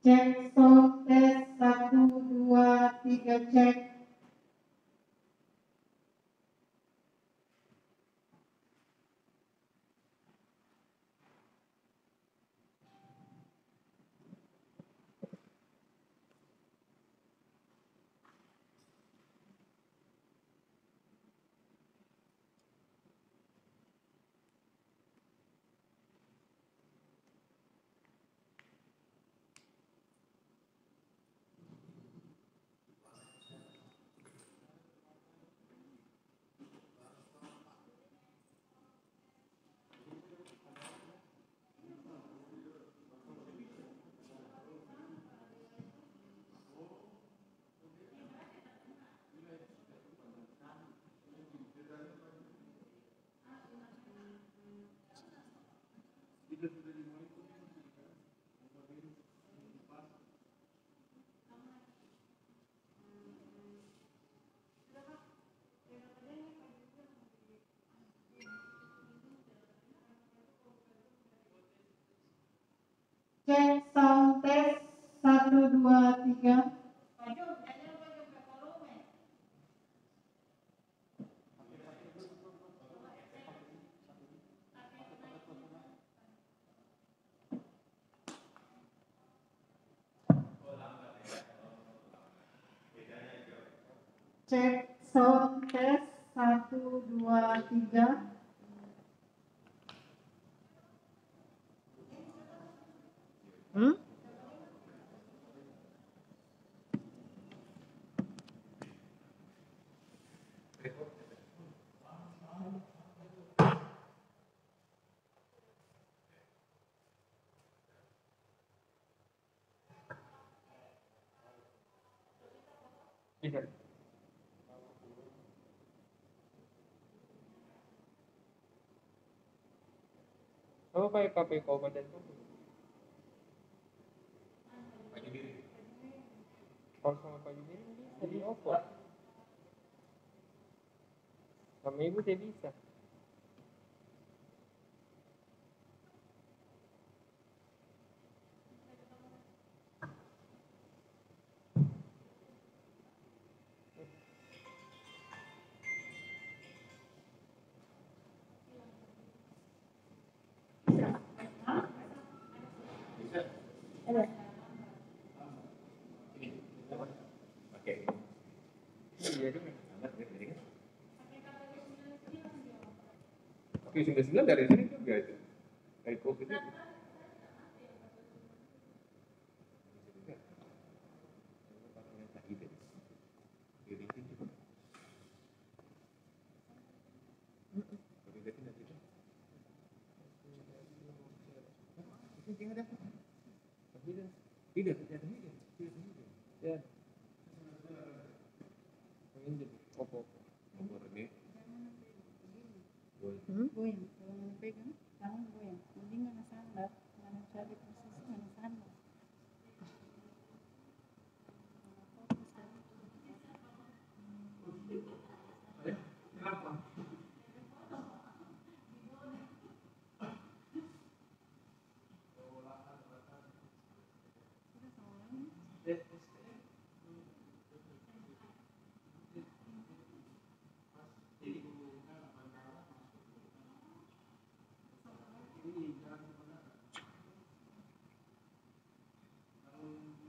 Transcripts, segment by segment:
Cek sound tes 1 2 3 cek. Cek sound tes 1 2 3. Cek sound tes 1 2 3. Tidak. Apa pakai KP Kabupaten itu? Kalau sama Pak Jumir bisa di offer. Sama ibu saya bisa. Iya deh. Oke, 99 dari sini juga itu. Dari COVID itu. Tidak. Ya. Ini Oppo. Nomor ini. Goyang, kalau mau pegang, tangan goyang. Mending mana sandar, mana cari posisi mana sandar.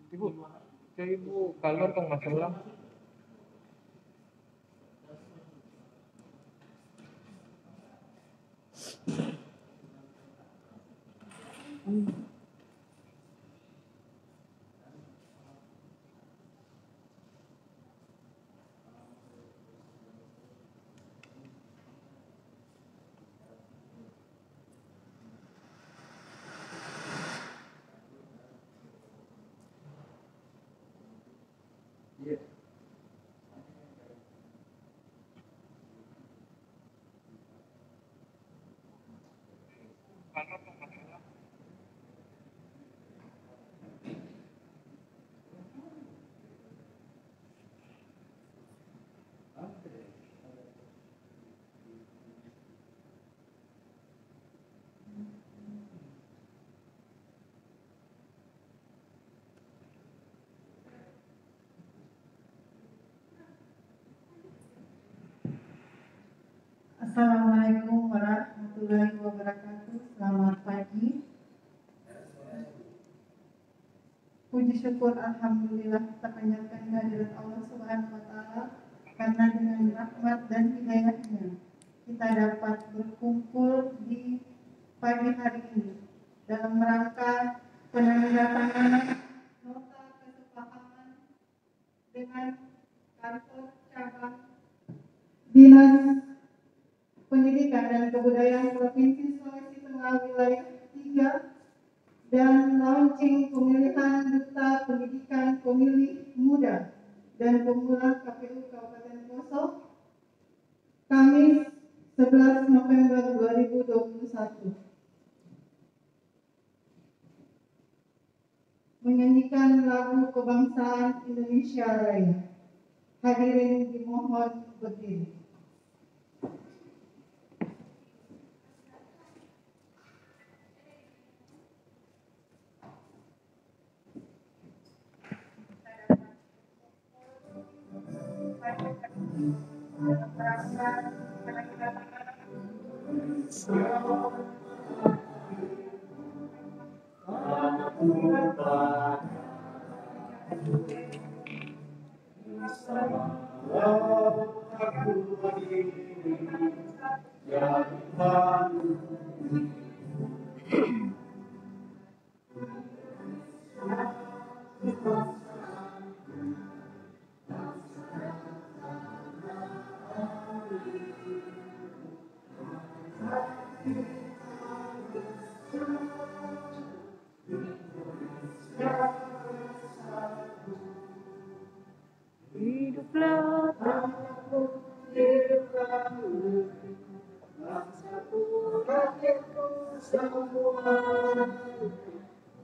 Ibu, saya ibu kalor kok nggak salah. Kalor kok nggak salah. Assalamualaikum warahmatullahi wabarakatuh. Selamat pagi. Puji syukur alhamdulillah kita panjatkan kehadirat Allah Subhanahu wa taala karena dengan rahmat dan hidayahnya kita dapat berkumpul di pagi hari ini dalam rangka penandatanganan nota kesepahaman dengan kantor cabang Dinas Pendidikan dan Kebudayaan Provinsi Sulawesi Tengah wilayah 3 dan launching pemilihan Duta Pendidikan Pemilih Muda dan Pemula KPU Kabupaten Poso Kamis 11 November 2021. Menyanyikan lagu kebangsaan Indonesia Raya. Hadirin dimohon berdiri. Hiduplah tanahku, hiduplah bangsaku, rakyatku semua.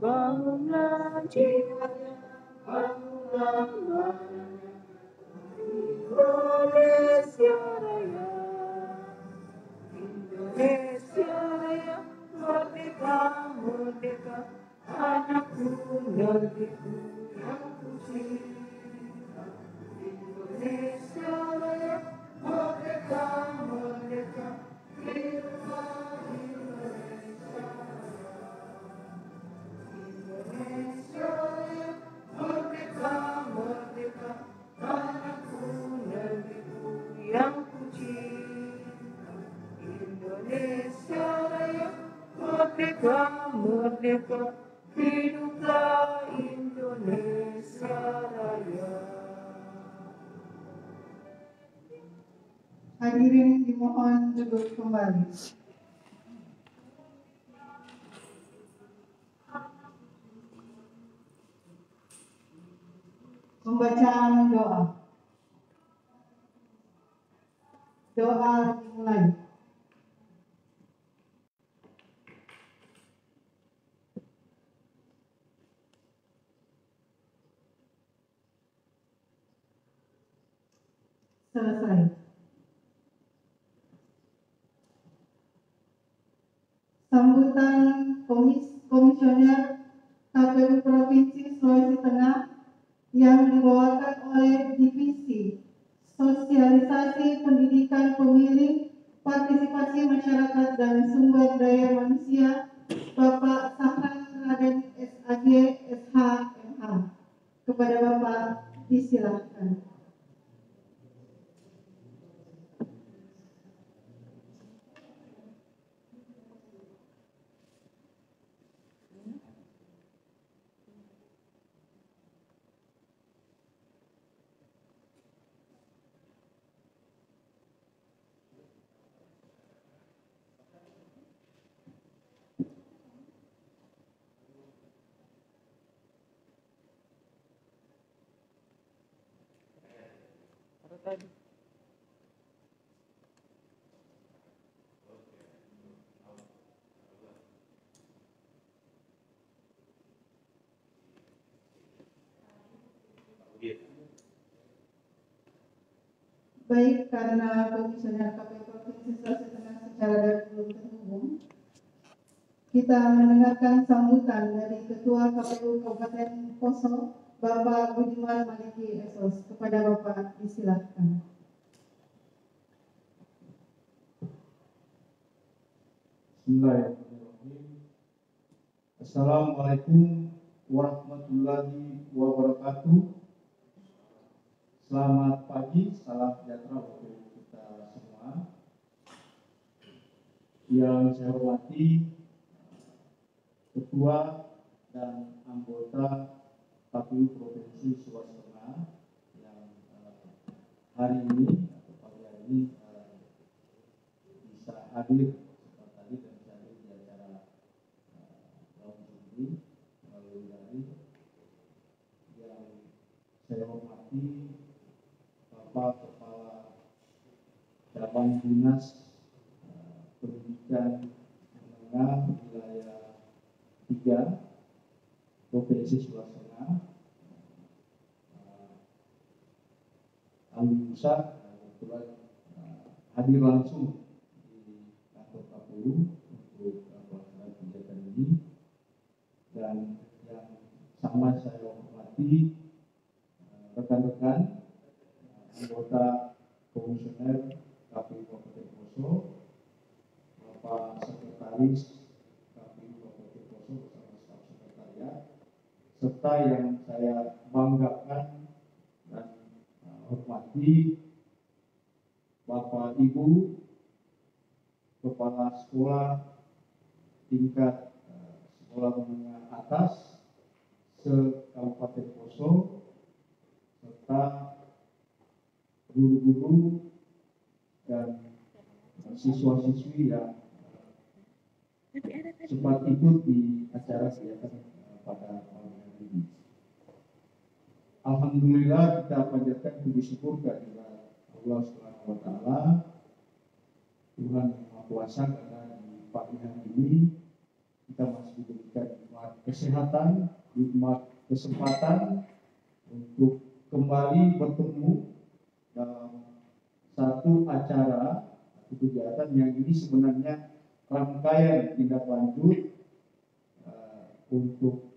Bangunlah jiwanya, bangunlah badannya, Indonesia Raya. Indonesia Raya, merdeka, merdeka, anakku, negeriku yang ku cinta. Indonesia Raya, merdeka, merdeka, hiduplah Indonesia Raya. Indonesia Raya, merdeka, merdeka, anakku, negeriku yang ku cinta. Indonesia Raya, merdeka, merdeka, hiduplah Indonesia Raya. Hadirin dimohon duduk kembali. Pembacaan doa. Doa dimulai. Selesai. Sambutan Komisioner KPU Provinsi Sulawesi Tengah yang dibawakan oleh Divisi Sosialisasi Pendidikan Pemilih, Partisipasi Masyarakat dan Sumber Daya Manusia, Bapak Sahran Raden SAG SHMH. Kepada Bapak disilahkan. Baik, karena Komisioner KPU Provinsi Sulawesi Tengah secara daring belum terhubung, kita mendengarkan sambutan dari Ketua KPU Kabupaten Poso, Bapak Budiman Maliki SOS. Kepada Bapak disilahkan. Bismillahirrahmanirrahim. Assalamualaikum warahmatullahi wabarakatuh. Selamat pagi, salam sejahtera untuk kita semua. Yang saya hormati Ketua dan anggota KPU Provinsi Sulawesi Tengah yang hari ini atau pagi hari ini bisa hadir tadi dan bisa hadir di acara launching melalui daring. Yang saya hormati Bapak Kepala Cabang Dinas Pendidikan Menengah Wilayah 3 Provinsi Sulawesi Tengah, Ali Musa, kebetulan hadir langsung di kantor KPU untuk pelaksanaan kegiatan ini. Dan yang sama saya hormati rekan-rekan anggota komisioner KPU Kabupaten Poso, Bapak Sekretaris KPU Kabupaten Poso bersama staf sekretariat, serta yang saya banggakan dan hormati Bapak Ibu Kepala Sekolah tingkat sekolah menengah atas se-Kabupaten Poso, serta guru-guru dan siswa-siswi yang sempat ikut di acara kegiatan pada malam hari ini. Alhamdulillah kita panjatkan puji syukur kehadirat Allah Subhanahu wa taala, Tuhan yang Maha Kuasa, karena di pagi hari ini kita masih diberikan nikmat kesehatan, nikmat kesempatan untuk kembali bertemu dalam satu acara atau kegiatan yang ini sebenarnya rangkaian tindak lanjut untuk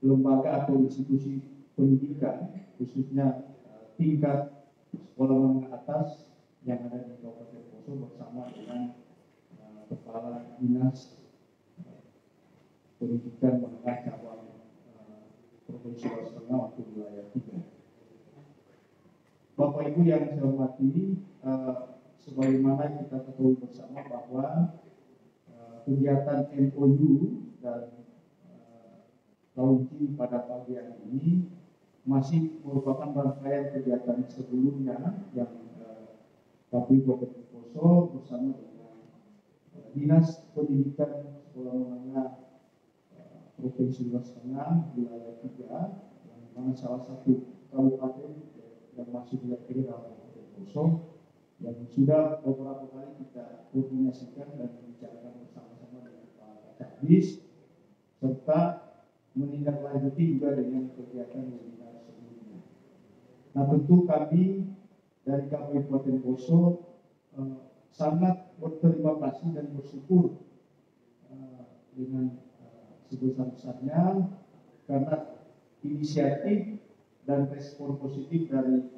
lembaga atau institusi pendidikan, khususnya tingkat sekolah menengah atas yang ada di Kabupaten Poso bersama dengan Kepala Dinas Pendidikan Menengah Cabang Provinsi Sulawesi Tengah untuk wilayah 3. Bapak Ibu yang saya hormati, sebagaimana kita ketahui bersama bahwa kegiatan MOU dan launching pada pagi hari ini masih merupakan rangkaian kegiatan sebelumnya yang KPU Kabupaten Poso bersama dengan Dinas Pendidikan Sekolah Menengah Provinsi Sulawesi Tengah wilayah 3, yang mana salah satu kabupaten yang masih dilakukan dalam Kabupaten Poso, yang sudah beberapa kali kita koordinasikan dan membicarakan bersama-sama dengan Pak Kadis, serta menindaklanjuti juga dengan kegiatan webinar sebelumnya. Nah, tentu kami dari Kabupaten Poso sangat berterima kasih dan bersyukur dengan sebesar-besarnya karena inisiatif dan respon positif dari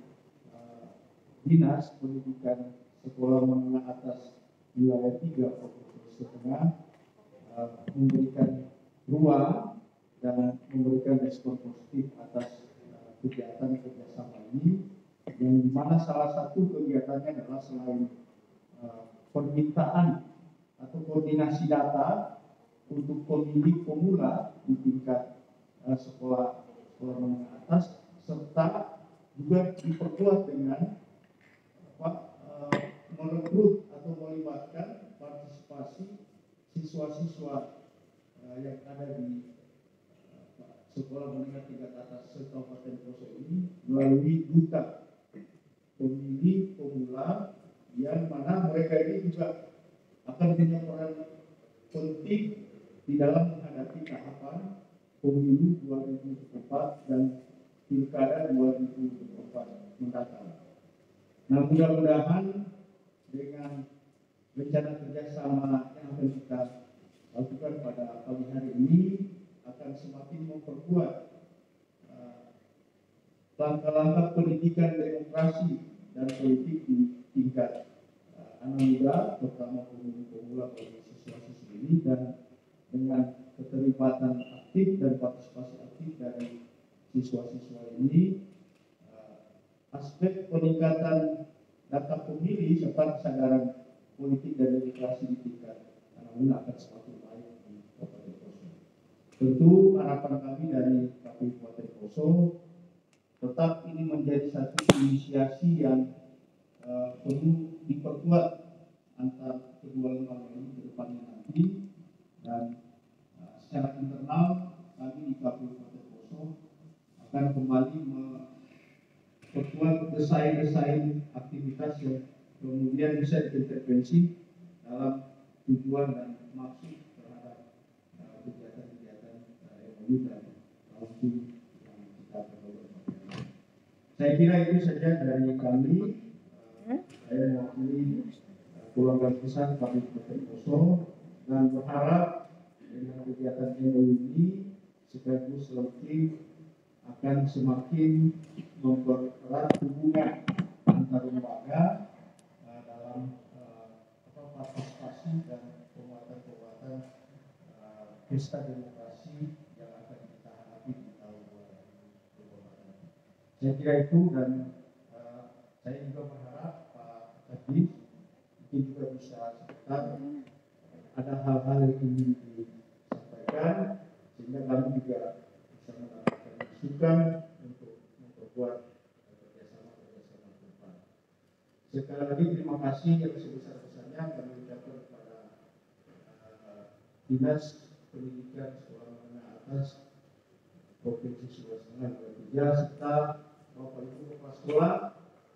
Dinas Pendidikan Sekolah Menengah Atas wilayah 3 Provinsi Sulawesi Tengah memberikan ruang dan memberikan respon positif atas kegiatan kerjasama ini, yang dimana salah satu kegiatannya adalah selain permintaan atau koordinasi data untuk pemilih pemula di tingkat sekolah menengah atas, serta juga diperkuat dengan merekrut atau melibatkan partisipasi siswa-siswa yang ada di sekolah menengah tingkat atas Kabupaten Poso ini melalui duta pemilih pemula, yang mana mereka ini juga akan punya peran penting di dalam menghadapi tahapan pemilu 2024 dan pilkada 2024 mendatang. Nah, mudah-mudahan dengan rencana kerjasama yang akan kita lakukan pada pagi hari ini akan semakin memperkuat langkah-langkah pendidikan demokrasi dan politik di tingkat anak muda, terutama pemula bagi siswa-siswi ini, dan dengan keterlibatan aktif dan partisipasi aktif dari siswa-siswa ini, aspek peningkatan data pemilih serta kesadaran politik dan demokrasi di tingkat anak muda akan semakin baik di Kabupaten Poso. Tentu harapan kami dari KPU Kabupaten Poso tetap ini menjadi satu inisiasi yang perlu diperkuat antar kedua lembaga ini ke depannya nanti, dan secara internal kami di KPU Kabupaten Poso akan kembali memperkuat desain-desain aktivitas yang kemudian bisa diintervensi dalam tujuan dan maksud terhadap kegiatan-kegiatan MOU dan launching yang kita perlu. Saya kira itu saja dari kami. Saya mewakili keluarga besar KPU Kabupaten Poso dan berharap dengan kegiatan MOU ini sekaligus launching akan semakin mempererat hubungan antar lembaga dalam partisipasi dan penguatan pesta demokrasi yang akan kita hadapi di tahun 2024. Saya kira itu, dan saya juga berharap Pak Kadis mungkin juga bisa sebentar ada hal-hal yang ingin disampaikan sehingga kami juga bisa mendapatkan masukan untuk memperkuat kerjasama ke depan. Sekali lagi terima kasih yang sebesar-besarnya kami ucapkan kepada Dinas Pendidikan Sekolah Menengah Atas Provinsi Sulawesi Tengah serta Bapak Ibu Kepala Sekolah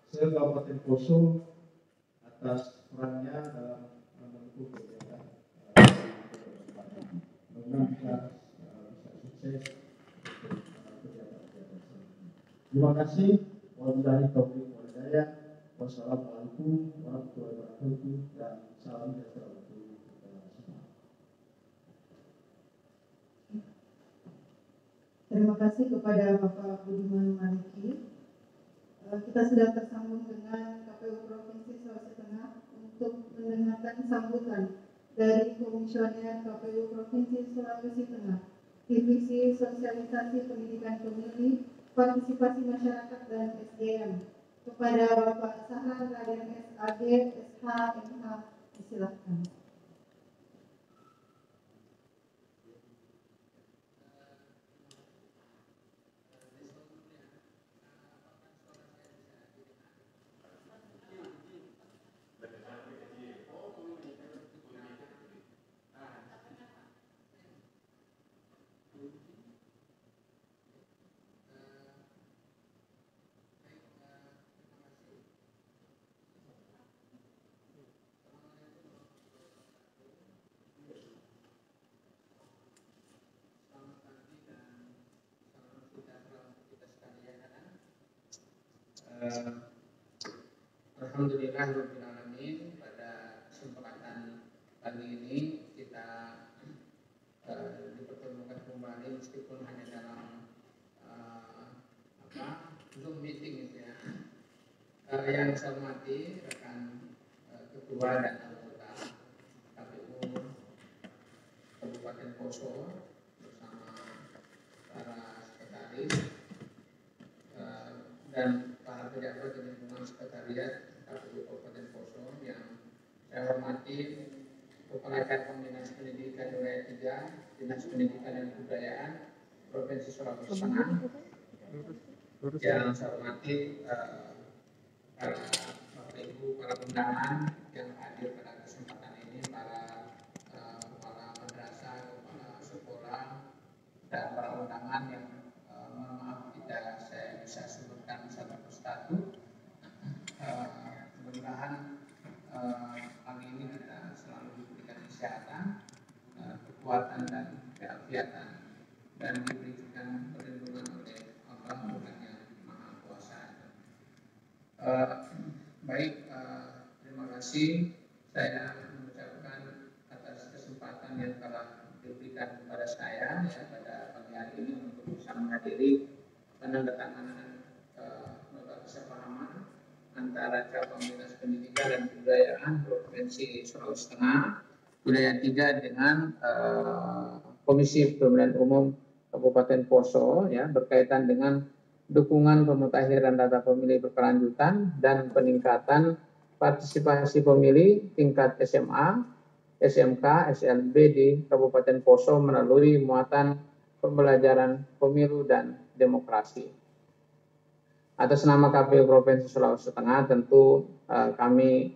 se-Kabupaten Poso atas perannya dalam mendukung kegiatan. Mudah-mudahan kita bisa sukses untuk kegiatan-kegiatan selanjutnya. Terima kasih. Wabillahi taufiq wal hidayah. Wassalamualaikum warahmatullahi wabarakatuh, dan salam sejahtera untuk kita semua. Terima kasih kepada Bapak Budiman Maliki. Kita sudah tersambung dengan KPU Provinsi Sulawesi Tengah untuk mendengarkan sambutan dari Komisioner KPU Provinsi Sulawesi Tengah, Divisi Sosialisasi Pendidikan Pemilih, Partisipasi Masyarakat dan SDM, kepada Bapak Sahar Raden SAG SHMH. Silakan. Alhamdulillahirabbil alamin, pada kesempatan kali ini kita dipertemukan kembali meskipun hanya dalam Zoom meeting gitu ya. Yang saya hormati rekan ketua dan anggota KPU Kabupaten Poso bersama para sekretaris dan para pejabat di lingkungan sekretariat KPU Kabupaten Poso yang saya hormati Kepala Cabang Dinas Pendidikan Wilayah 3, Dinas Pendidikan dan Kebudayaan Provinsi Sulawesi Tengah, yang saya hormati para Bapak Ibu, para undangan yang hadir pada kesempatan ini, para kepala madrasah, kepala sekolah, dan para undangan yang mohon maaf tidak saya bisa sebutkan satu persatu. Mudah-mudahan kali ini kita selalu diberikan kesehatan, kekuatan dan keafiatan, dan diberikan perlindungan oleh Allah Tuhan yang Maha Kuasa. Baik, terima kasih. Saya mengucapkan atas kesempatan yang telah diberikan kepada saya ya, pada pagi hari ini untuk bisa menghadiri penandatanganan nota kesepahaman antara cabang Dinas Pendidikan dan Kebudayaan Provinsi Sulawesi Tengah, wilayah 3 dengan Komisi Pemilihan Umum Kabupaten Poso ya, berkaitan dengan dukungan pemutahiran data pemilih berkelanjutan dan peningkatan partisipasi pemilih tingkat SMA, SMK, SLB di Kabupaten Poso melalui muatan pembelajaran pemilu dan demokrasi. Atas nama KPU Provinsi Sulawesi Tengah, tentu kami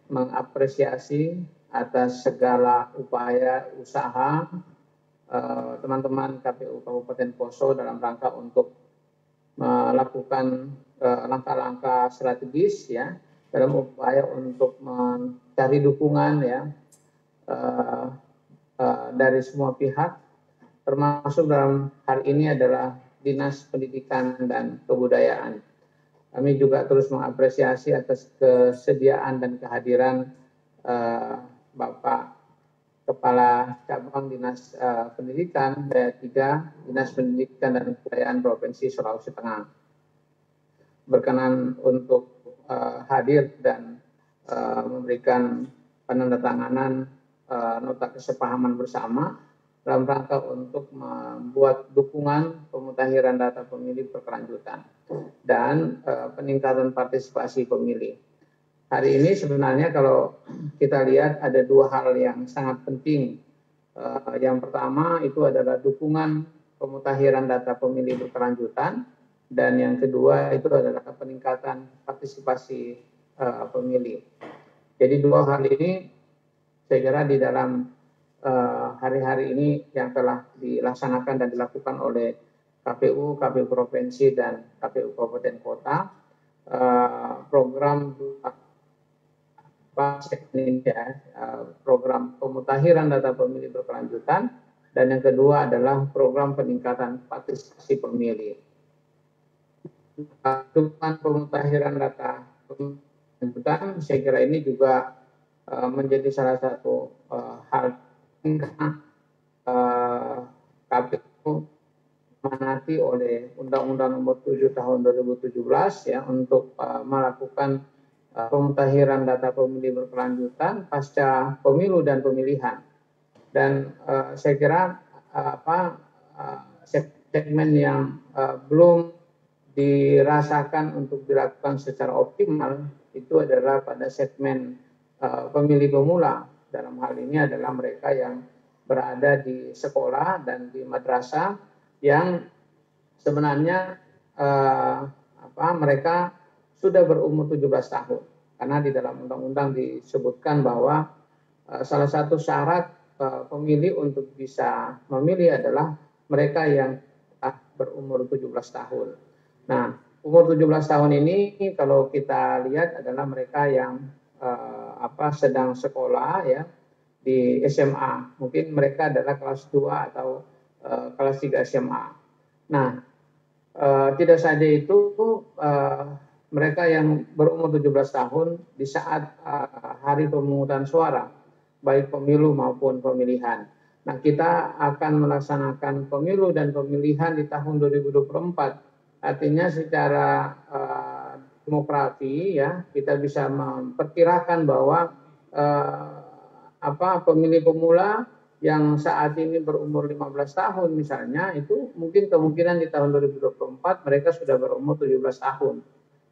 mengapresiasi atas segala upaya usaha teman-teman KPU Kabupaten Poso dalam rangka untuk melakukan langkah-langkah strategis ya dalam upaya untuk mencari dukungan ya dari semua pihak, termasuk dalam hal ini adalah Dinas Pendidikan dan Kebudayaan. Kami juga terus mengapresiasi atas kesediaan dan kehadiran Bapak Kepala Cabang Dinas Pendidikan Wilayah 3 Dinas Pendidikan dan Kebudayaan Provinsi Sulawesi Tengah berkenan untuk hadir dan memberikan penandatanganan nota kesepahaman bersama dalam rangka untuk membuat dukungan pemutahiran data pemilih berkelanjutan dan peningkatan partisipasi pemilih. Hari ini sebenarnya kalau kita lihat ada dua hal yang sangat penting. Yang pertama itu adalah dukungan pemutahiran data pemilih berkelanjutan, dan yang kedua itu adalah peningkatan partisipasi pemilih. Jadi dua hal ini saya kira di dalam hari-hari ini yang telah dilaksanakan dan dilakukan oleh KPU Provinsi dan KPU Kabupaten Kota, program program pemutahiran data pemilih berkelanjutan, dan yang kedua adalah program peningkatan partisipasi pemilih. Dukungan pemutahiran data berkelanjutan saya kira ini juga menjadi salah satu hal karena KPU diamanati oleh Undang-Undang Nomor 7 Tahun 2017 ya untuk melakukan pemutahiran data pemilih berkelanjutan pasca pemilu dan pemilihan. Dan saya kira segmen yang belum dirasakan untuk dilakukan secara optimal itu adalah pada segmen pemilih pemula. Dalam hal ini adalah mereka yang berada di sekolah dan di madrasah yang sebenarnya mereka sudah berumur 17 tahun. Karena di dalam undang-undang disebutkan bahwa salah satu syarat pemilih untuk bisa memilih adalah mereka yang berumur 17 tahun. Nah, umur 17 tahun ini kalau kita lihat adalah mereka yang sedang sekolah ya di SMA. Mungkin mereka adalah kelas 2 atau kelas 3 SMA. Nah, tidak saja itu mereka yang berumur 17 tahun di saat hari pemungutan suara, baik pemilu maupun pemilihan. Nah, kita akan melaksanakan pemilu dan pemilihan di tahun 2024. Artinya secara demografi ya, kita bisa memperkirakan bahwa pemilih pemula yang saat ini berumur 15 tahun misalnya, itu mungkin kemungkinan di tahun 2024 mereka sudah berumur 17 tahun.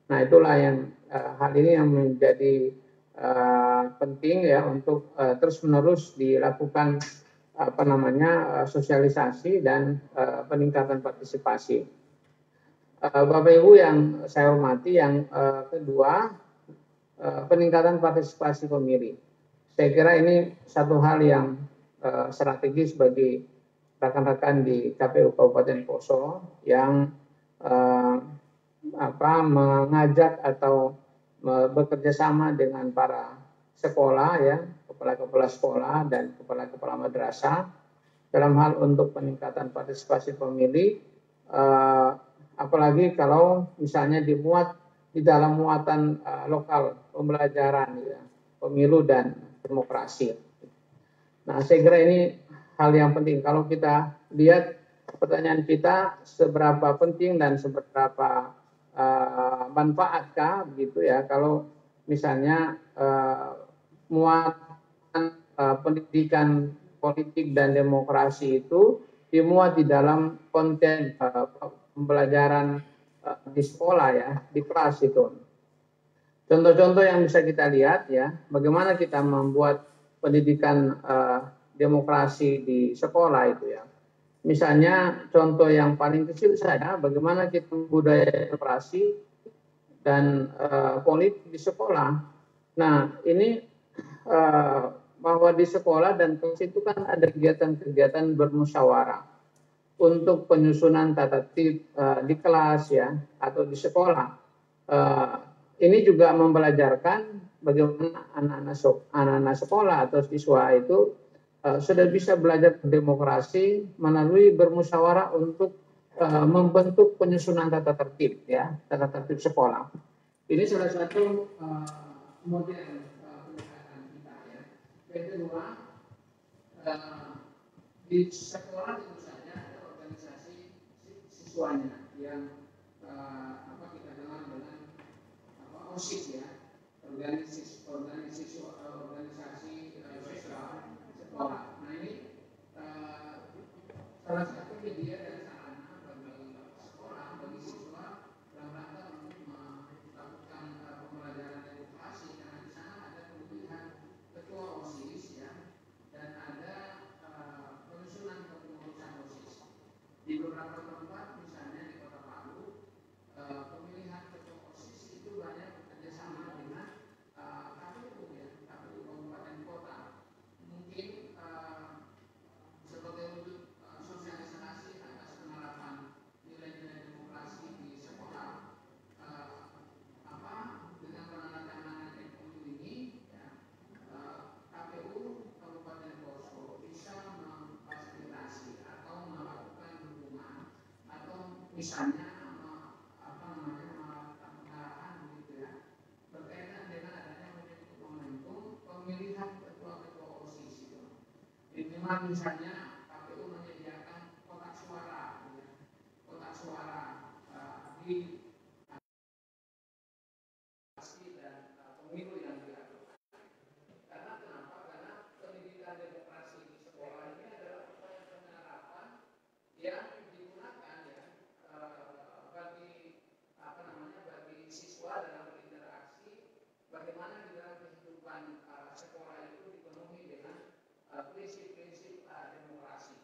Nah, itulah yang hal ini yang menjadi penting ya untuk terus-menerus dilakukan sosialisasi dan peningkatan partisipasi. Bapak Ibu yang saya hormati, yang kedua peningkatan partisipasi pemilih. Saya kira ini satu hal yang strategis bagi rekan-rekan di KPU Kabupaten Poso yang mengajak atau bekerja sama dengan para sekolah ya, kepala-kepala sekolah dan kepala-kepala madrasah dalam hal untuk peningkatan partisipasi pemilih, apalagi kalau misalnya dimuat di dalam muatan lokal pembelajaran ya, pemilu dan demokrasi. Nah, saya kira ini hal yang penting. Kalau kita lihat pertanyaan kita seberapa penting dan seberapa manfaatkah begitu ya kalau misalnya muatan pendidikan politik dan demokrasi itu dimuat di dalam konten pembelajaran di sekolah ya, di kelas itu. Contoh-contoh yang bisa kita lihat ya, bagaimana kita membuat pendidikan demokrasi di sekolah itu ya. Misalnya contoh yang paling kecil saja, bagaimana kita budaya demokrasi dan politik di sekolah. Nah ini bahwa di sekolah dan kelas itu kan ada kegiatan-kegiatan bermusyawarah untuk penyusunan tata tertib di kelas ya atau di sekolah. Ini juga membelajarkan bagaimana anak-anak sekolah atau siswa itu sudah bisa belajar demokrasi melalui bermusyawarah untuk membentuk penyusunan tata tertib ya, tata tertib sekolah. Ini salah satu model pendekatan kita ya. Yang kedua, di sekolah tentu saja ada organisasi siswanya yang kita dengar dengan OSIS ya, organisasi siswa sekolah. Nah ini salah satu media dan sarana bagi sekolah, bagi siswa dalam rangka untuk melakukan pembelajaran demokrasi karena di sana ada pemilihan ketua OSIS ya dan ada penyusunan kepengurusan OSIS. Di beberapa tempat misalnya di Kota Palu pemilihan ketua OSIS itu banyak bekerjasama dengan KPU ya, KPU kabupaten kota. Mungkin sebagai wujud sosialisasi atas penerapan nilai-nilai demokrasi di sekolah, dengan penandatanganan MOU ini, ya, KPU Kabupaten Poso bisa memfasilitasi atau melakukan dukungan atau misalnya pengarahan gitu ya, berkaitan dengan adanya momentum pemilihan ketua-ketua OSIS itu. Memang misalnya KPU menyediakan kotak suara, ya, kotak suara di dan pemilu yang dilakukan. Karena kenapa? Karena pendidikan demokrasi di sekolah ini adalah penerapan yang digunakan ya bagi siswa dalam berinteraksi, bagaimana di dalam kehidupan sekolah itu dipenuhi dengan prinsip-prinsip demokrasi.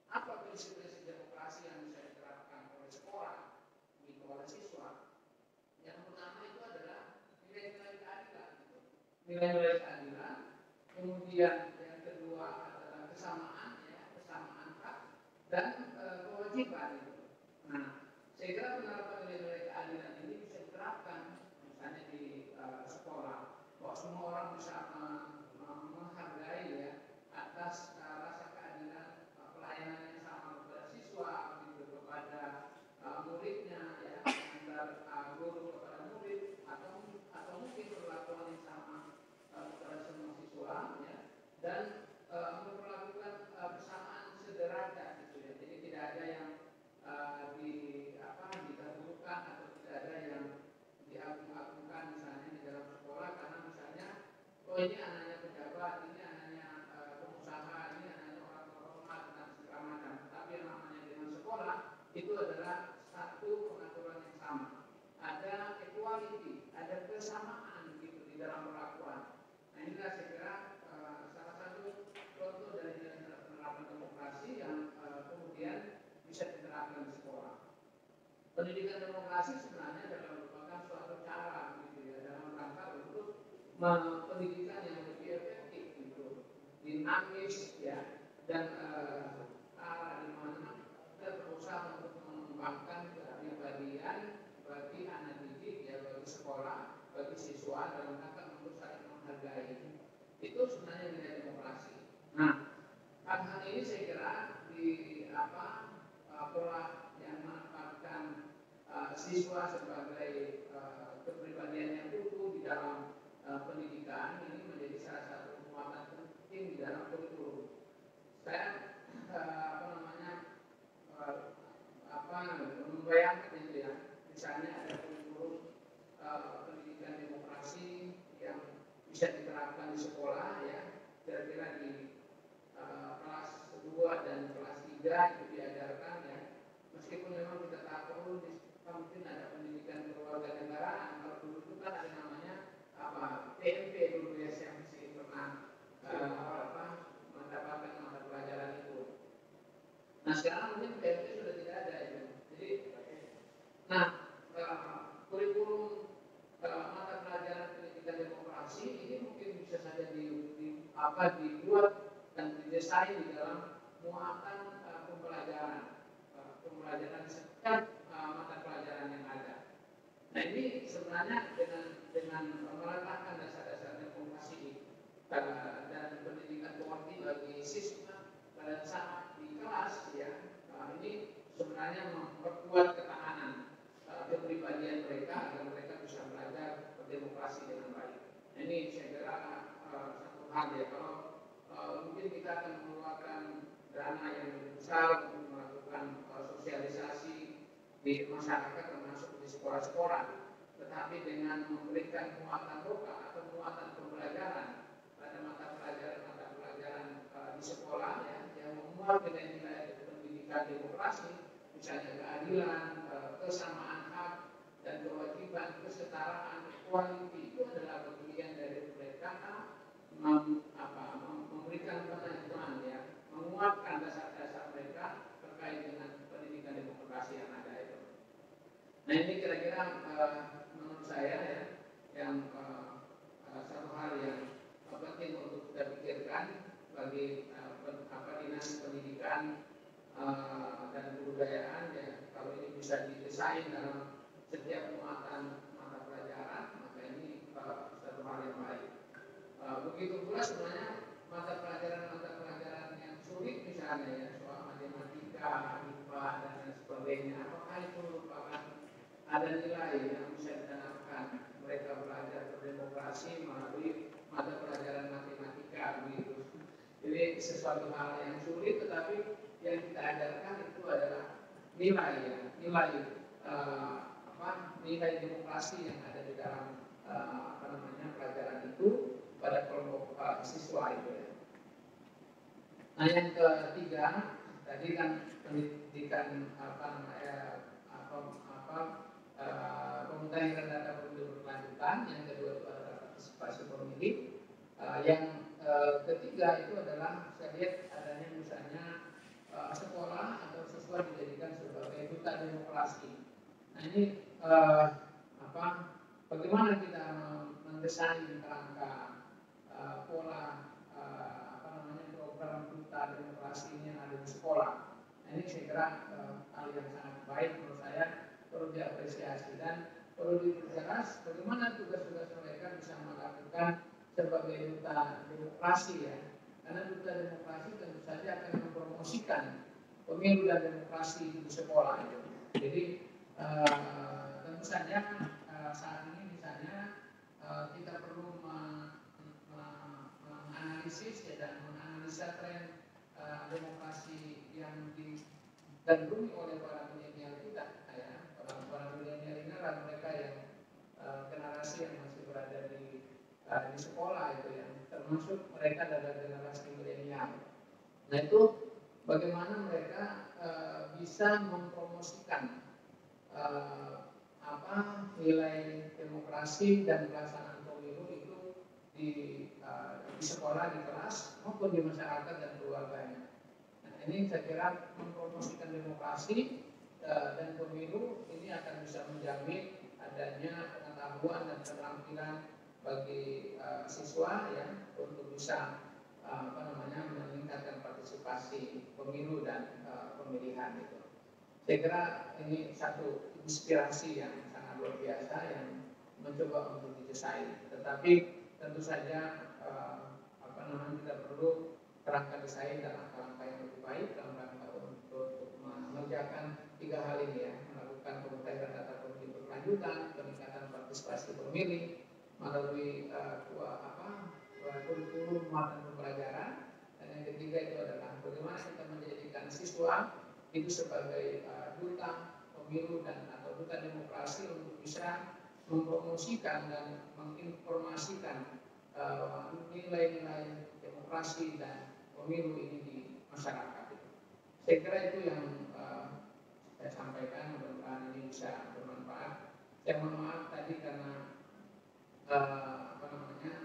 Apa prinsip-prinsip demokrasi yang bisa diterapkan oleh sekolah, oleh siswa? Yang pertama itu adalah nilai-nilai keadilan. Nilai-nilai keadilan. Kemudian yang kedua adalah kesamaan, ya, kesamaan hak dan kewajiban. Nah, saya kira penerapan nilai-nilai keadilan ini bisa diterapkan misalnya di sekolah, bahwa semua orang bisa menghargai ya atas rasa keadilan pelayanan yang sama kepada siswa, gitu, kepada muridnya ya, antar guru kepada murid atau mungkin perlakuan yang sama kepada semua siswa ya, dan memperlakukan bersamaan sederajat gitu ya. Jadi tidak ada yang didahulukan atau tidak ada yang diagung-agungkan misalnya di dalam sekolah karena misalnya ini anaknya pejabat, ini anaknya pengusaha, ini anaknya orang terhormat dan segala macam. Tapi yang namanya dengan sekolah itu adalah satu pengaturan yang sama. Ada equality, ada kesamaan gitu di dalam perlakuan. Nah inilah saya kira salah satu contoh dari penerapan demokrasi yang kemudian bisa diterapkan di sekolah. Pendidikan demokrasi sebenarnya adalah merupakan suatu cara gitu ya dalam rangka untuk pendidikan yang lebih efektif gitu, dinamis ya, dan arah di mana kita berusaha untuk mengembangkan kepribadian bagi anak didik ya, bagi sekolah, bagi siswa dalam rangka untuk saling menghargai. Itu sebenarnya nilai demokrasi. Nah, hal-hal ini saya kira di pola yang menempatkan siswa sebagai kepribadian yang utuh di dalam pendidikan ini menjadi salah satu muatan penting di dalam kurikulum. Saya membayangkan itu ya, misalnya ada 3 itu diajarkan ya, meskipun memang kita tahu mungkin ada pendidikan kewarganegaraan. Kalau dulu itu kan ada namanya PMP dulu ya, yang mesti pernah mendapatkan mata pelajaran itu. Nah sekarang mungkin PMP sudah tidak ada itu. Jadi, kurikulum mata pelajaran pendidikan demokrasi ini mungkin bisa saja dibuat dan didesain di dalam muatan pembelajaran setiap mata pelajaran yang ada. Nah ini sebenarnya dengan meletakkan dasar-dasar demokrasi dan pendidikan pengerti bagi siswa pada saat di kelas ya, ini sebenarnya memperkuat ketahanan kepribadian mereka agar mereka bisa belajar berdemokrasi dengan baik. Nah, ini saya kira satu hal ya, kalau mungkin kita akan mengeluarkan dana yang lebih besar untuk melakukan sosialisasi di masyarakat termasuk di sekolah-sekolah, tetapi dengan memberikan muatan lokal atau muatan pembelajaran pada mata pelajaran di sekolah ya, yang memuat nilai-nilai pendidikan demokrasi, misalnya keadilan, kesamaan hak dan kewajiban, kesetaraan, equality, itu adalah bagian dari mereka memberikan pengajaran ya, menguatkan dasar-dasar mereka terkait dengan pendidikan demokrasi yang ada itu. Nah ini kira-kira menurut saya ya, yang satu hal yang penting untuk kita pikirkan bagi dinas pendidikan dan kebudayaan ya, kalau ini bisa didesain dalam setiap muatan mata pelajaran, maka ini satu hal yang baik. Begitu pula sebenarnya mata pelajaran yang sulit misalnya ya, soal matematika, IPA dan lain sebagainya, apakah itu merupakan ada nilai yang bisa ditanamkan mereka belajar berdemokrasi melalui mata pelajaran matematika begitu. Jadi sesuatu hal yang sulit, tetapi yang kita ajarkan itu adalah nilai ya, nilai demokrasi yang ada di dalam pelajaran itu pada kelompok siswa itu ya. Nah yang ketiga tadi kan pendidikan pemungutan data pemilih berkelanjutan, yang kedua itu adalah partisipasi pemilih, yang ketiga itu adalah saya lihat adanya misalnya sekolah atau siswa dijadikan sebagai duta demokrasi. Nah ini bagaimana kita mendesain kerangka pola program duta demokrasi ini yang ada di sekolah. Nah ini saya kira hal yang sangat baik menurut saya, perlu diapresiasi dan perlu diperjelas bagaimana tugas-tugas mereka bisa melakukan sebagai duta demokrasi ya. Karena duta demokrasi tentu saja akan mempromosikan pemilu dan demokrasi di sekolah itu. Jadi tentu saja saat ini misalnya kita perlu menganalisis ya, dan menganalisa tren demokrasi yang digandrungi oleh para milenial kita ya. Para milenial ini adalah mereka yang generasi yang masih berada di sekolah itu ya, termasuk mereka adalah generasi milenial. Nah itu bagaimana mereka bisa mempromosikan nilai demokrasi dan pelaksanaan pemilu itu di sekolah, di kelas maupun di masyarakat dan keluarganya. Nah, ini saya kira mempromosikan demokrasi dan pemilu ini akan bisa menjamin adanya pengetahuan dan keterampilan bagi siswa ya, untuk bisa meningkatkan partisipasi pemilu dan pemilihan itu. Saya kira ini satu inspirasi yang sangat luar biasa yang mencoba untuk didesain. Tetapi tentu saja kita perlu kerangka desain dan langkah-langkah yang lebih baik dalam rangka untuk mengerjakan 3 hal ini ya, melakukan pemetaan data pemilih berkelanjutan, peningkatan partisipasi pemilih melalui kurikulum muatan pembelajaran, dan yang ketiga itu adalah bagaimana kita menjadikan siswa itu sebagai duta pemilu dan atau duta demokrasi untuk bisa mempromosikan dan menginformasikan nilai-nilai demokrasi dan pemilu ini di masyarakat. Saya kira itu yang saya sampaikan, mudah-mudahan ini bisa bermanfaat. Saya mohon maaf tadi karena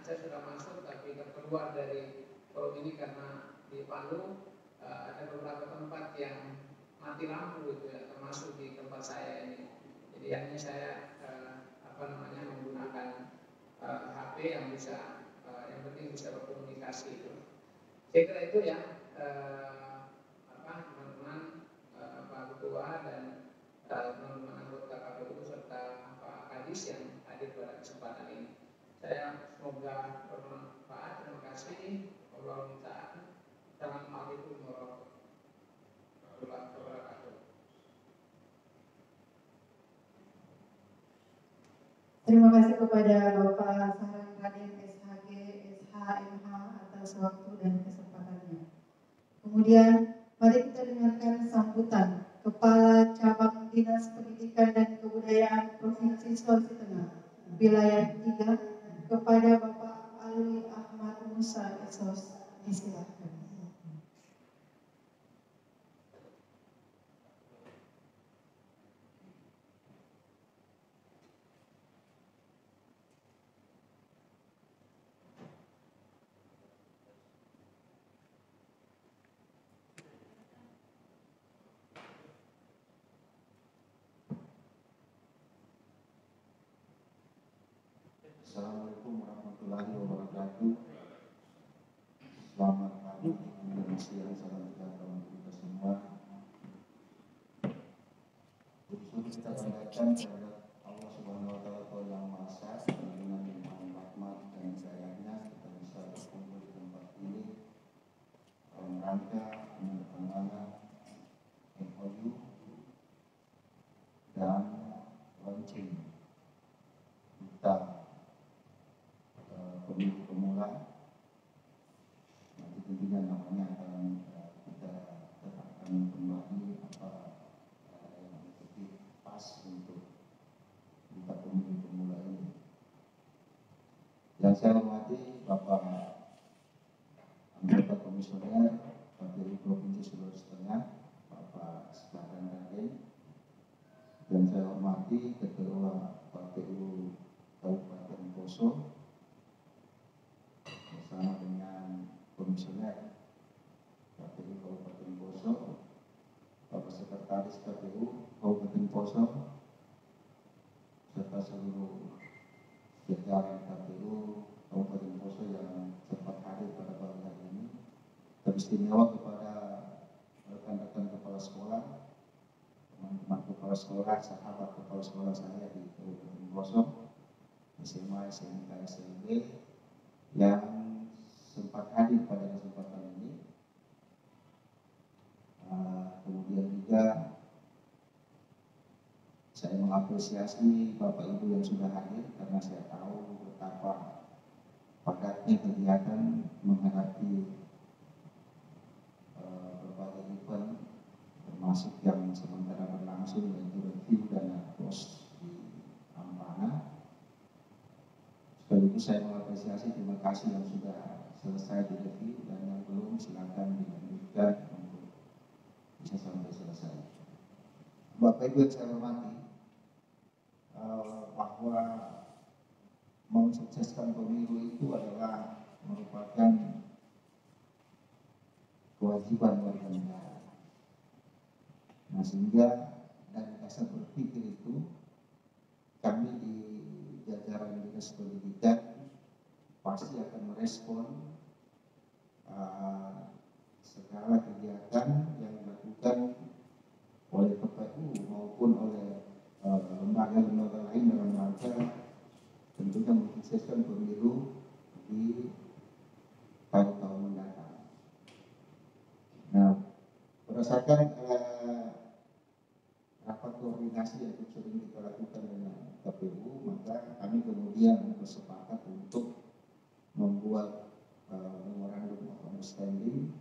saya sudah masuk tapi keluar dari forum ini karena di Palu ada beberapa tempat yang mati lampu gitu ya, termasuk di tempat saya ini. Jadi hanya saya menggunakan HP yang bisa yang penting bisa berkomunikasi itu. Saya kira itu ya teman-teman Pak Ketua dan teman-teman anggota KPU serta Pak Kadis yang hadir pada kesempatan ini. Saya semoga bermanfaat. Terima kasih. Assalamualaikum warahmatullahi wabarakatuh. Terima kasih kepada Bapak Sarang Raden SHG, SHMH atas waktu dan kesempatannya. Kemudian mari kita dengarkan sambutan Kepala Cabang Dinas Pendidikan dan Kebudayaan Provinsi Sulawesi Tengah, Wilayah 3, kepada Bapak Alwi Ahmad Musa Esos. Disilakan. Assalamualaikum warahmatullahi wabarakatuh. Selamat pagi, Indonesia, salam sejahtera untuk kita semua. Puji kita panjatkan kepada Allah Subhanahu Wa Taala Tuhan Yang Maha Esa dengan limpahan rahmat dan hidayahnya kita bisa berkumpul di tempat ini dalam rangka menandatangani MOU dan launching kita pemilu pemula. Nanti tentunya namanya akan kita tetapkan kembali apa yang lebih pas untuk kita pemilu pemula ini. Yang saya hormati Bapak anggota komisioner KPU Provinsi Sulawesi Tengah, Bapak Sarang Raden, dan saya hormati Ketua KPU Kabupaten Poso bersama dengan komisioner KPU Kabupaten Poso, Bapak Sekretaris KPU Kabupaten Poso, serta seluruh jajaran KPU Kabupaten Poso yang sempat hadir pada pagi hari ini. Teristimewa kepada rekan-rekan kepala sekolah, teman-teman kepala sekolah, sahabat kepala sekolah saya di Kabupaten Poso, SMA, SMK, SMB yang sempat hadir pada kesempatan ini. Kemudian juga saya mengapresiasi Bapak Ibu yang sudah hadir karena saya tahu betapa padatnya kegiatan menghadapi berbagai event, termasuk yang sementara berlangsung yaitu review dana pos di Ampana. Sekaligus saya mengapresiasi, terima kasih yang sudah selesai direview dan yang belum silakan dilanjutkan untuk bisa sampai selesai. Bapak Ibu yang saya hormati, bahwa mensukseskan pemilu itu adalah merupakan kewajiban warga negara. Nah, sehingga dari dasar berpikir itu kami di jajaran Dinas Pendidikan pasti akan merespon segala kegiatan yang dilakukan oleh KPU maupun oleh lembaga-lembaga lain dalam rangka tentunya mensukseskan pemilu di tahun-tahun mendatang. Nah, berdasarkan rapat koordinasi yang sering kita lakukan dengan KPU, maka kami kemudian bersepakat untuk membuat memorandum of understanding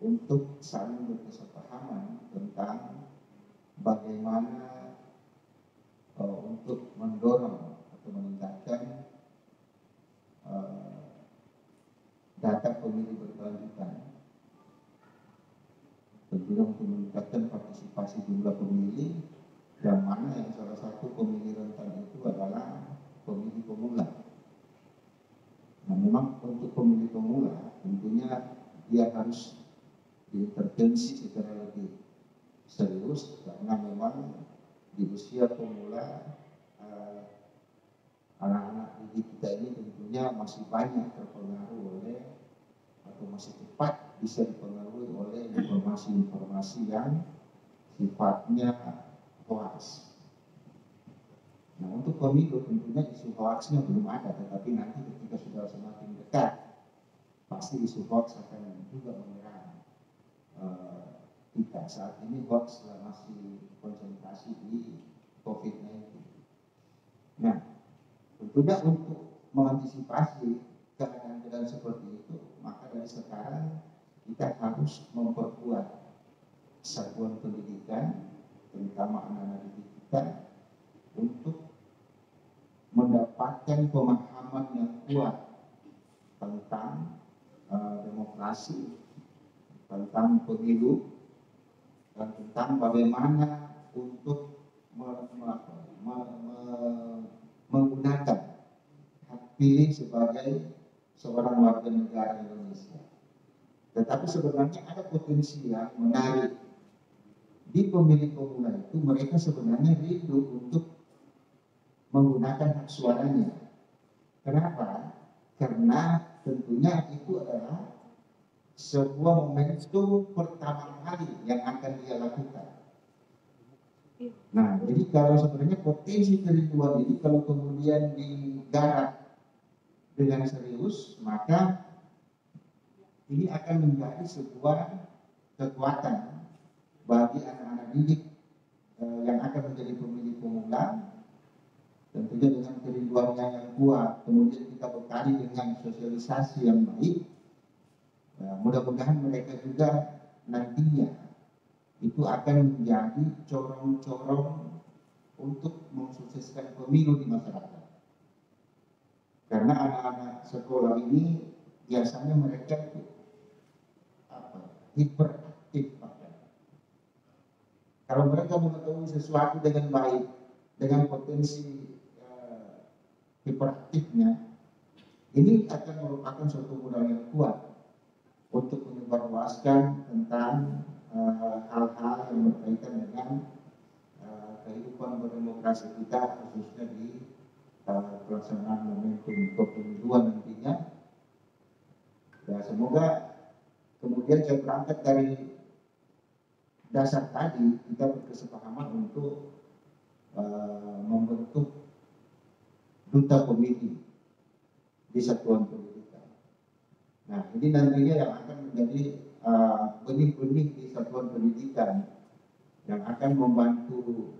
untuk saling berkesepahaman tentang bagaimana untuk mendorong atau meningkatkan data pemilih berkelanjutan, tentunya untuk meningkatkan partisipasi jumlah pemilih, yang mana yang salah satu pemilih rentan itu adalah pemilih pemula. Nah, memang untuk pemilih pemula tentunya dia harus diintervensi secara lebih serius, karena memang di usia pemula anak-anak didik kita ini tentunya masih banyak terpengaruh oleh, atau masih cepat bisa dipengaruhi oleh informasi-informasi yang sifatnya hoax. Nah, untuk pemilu tentunya isu hoaxnya belum ada, tetapi nanti ketika sudah semakin dekat pasti isu hoax akan juga menyerang kita. Saat ini hoax masih konsentrasi di COVID-19. Nah, tentunya untuk mengantisipasi keadaan-keadaan seperti itu, maka dari sekarang kita harus memperkuat satuan pendidikan, terutama anak-anak didik kita, untuk mendapatkan pemahaman yang kuat tentang demokrasi, tentang pemilu, dan tentang bagaimana untuk menggunakan hak pilih sebagai seorang warga negara Indonesia. Tetapi sebenarnya ada potensi yang menarik di pemilih pemula itu. Mereka sebenarnya rindu untuk menggunakan hak suaranya. Kenapa? Karena tentunya itu adalah sebuah momentum pertama kali yang akan dia lakukan. Nah, jadi kalau sebenarnya potensi kerinduan ini kalau kemudian digarap dengan serius, maka ini akan menjadi sebuah kekuatan bagi anak-anak didik yang akan menjadi pemilih pemula. Tentunya dengan kerinduannya yang kuat, kemudian kita bekali dengan sosialisasi yang baik, mudah-mudahan mereka juga nantinya itu akan menjadi corong-corong untuk mensukseskan pemilu di masyarakat. Karena anak-anak sekolah ini biasanya mereka itu hiperaktif. Kalau mereka mengetahui sesuatu dengan baik, dengan potensi hiperaktifnya, ini akan merupakan suatu modal yang kuat untuk menyebarluaskan tentang hal-hal yang berkaitan dengan kehidupan berdemokrasi kita, khususnya di pelaksanaan momentum kepemiluan nantinya. Ya, semoga kemudian saya berangkat dari dasar tadi, kita berkesepahaman untuk membentuk duta pemilih di satuan pendidikan. Nah, ini nantinya yang akan menjadi benih-benih di satuan pendidikan yang akan membantu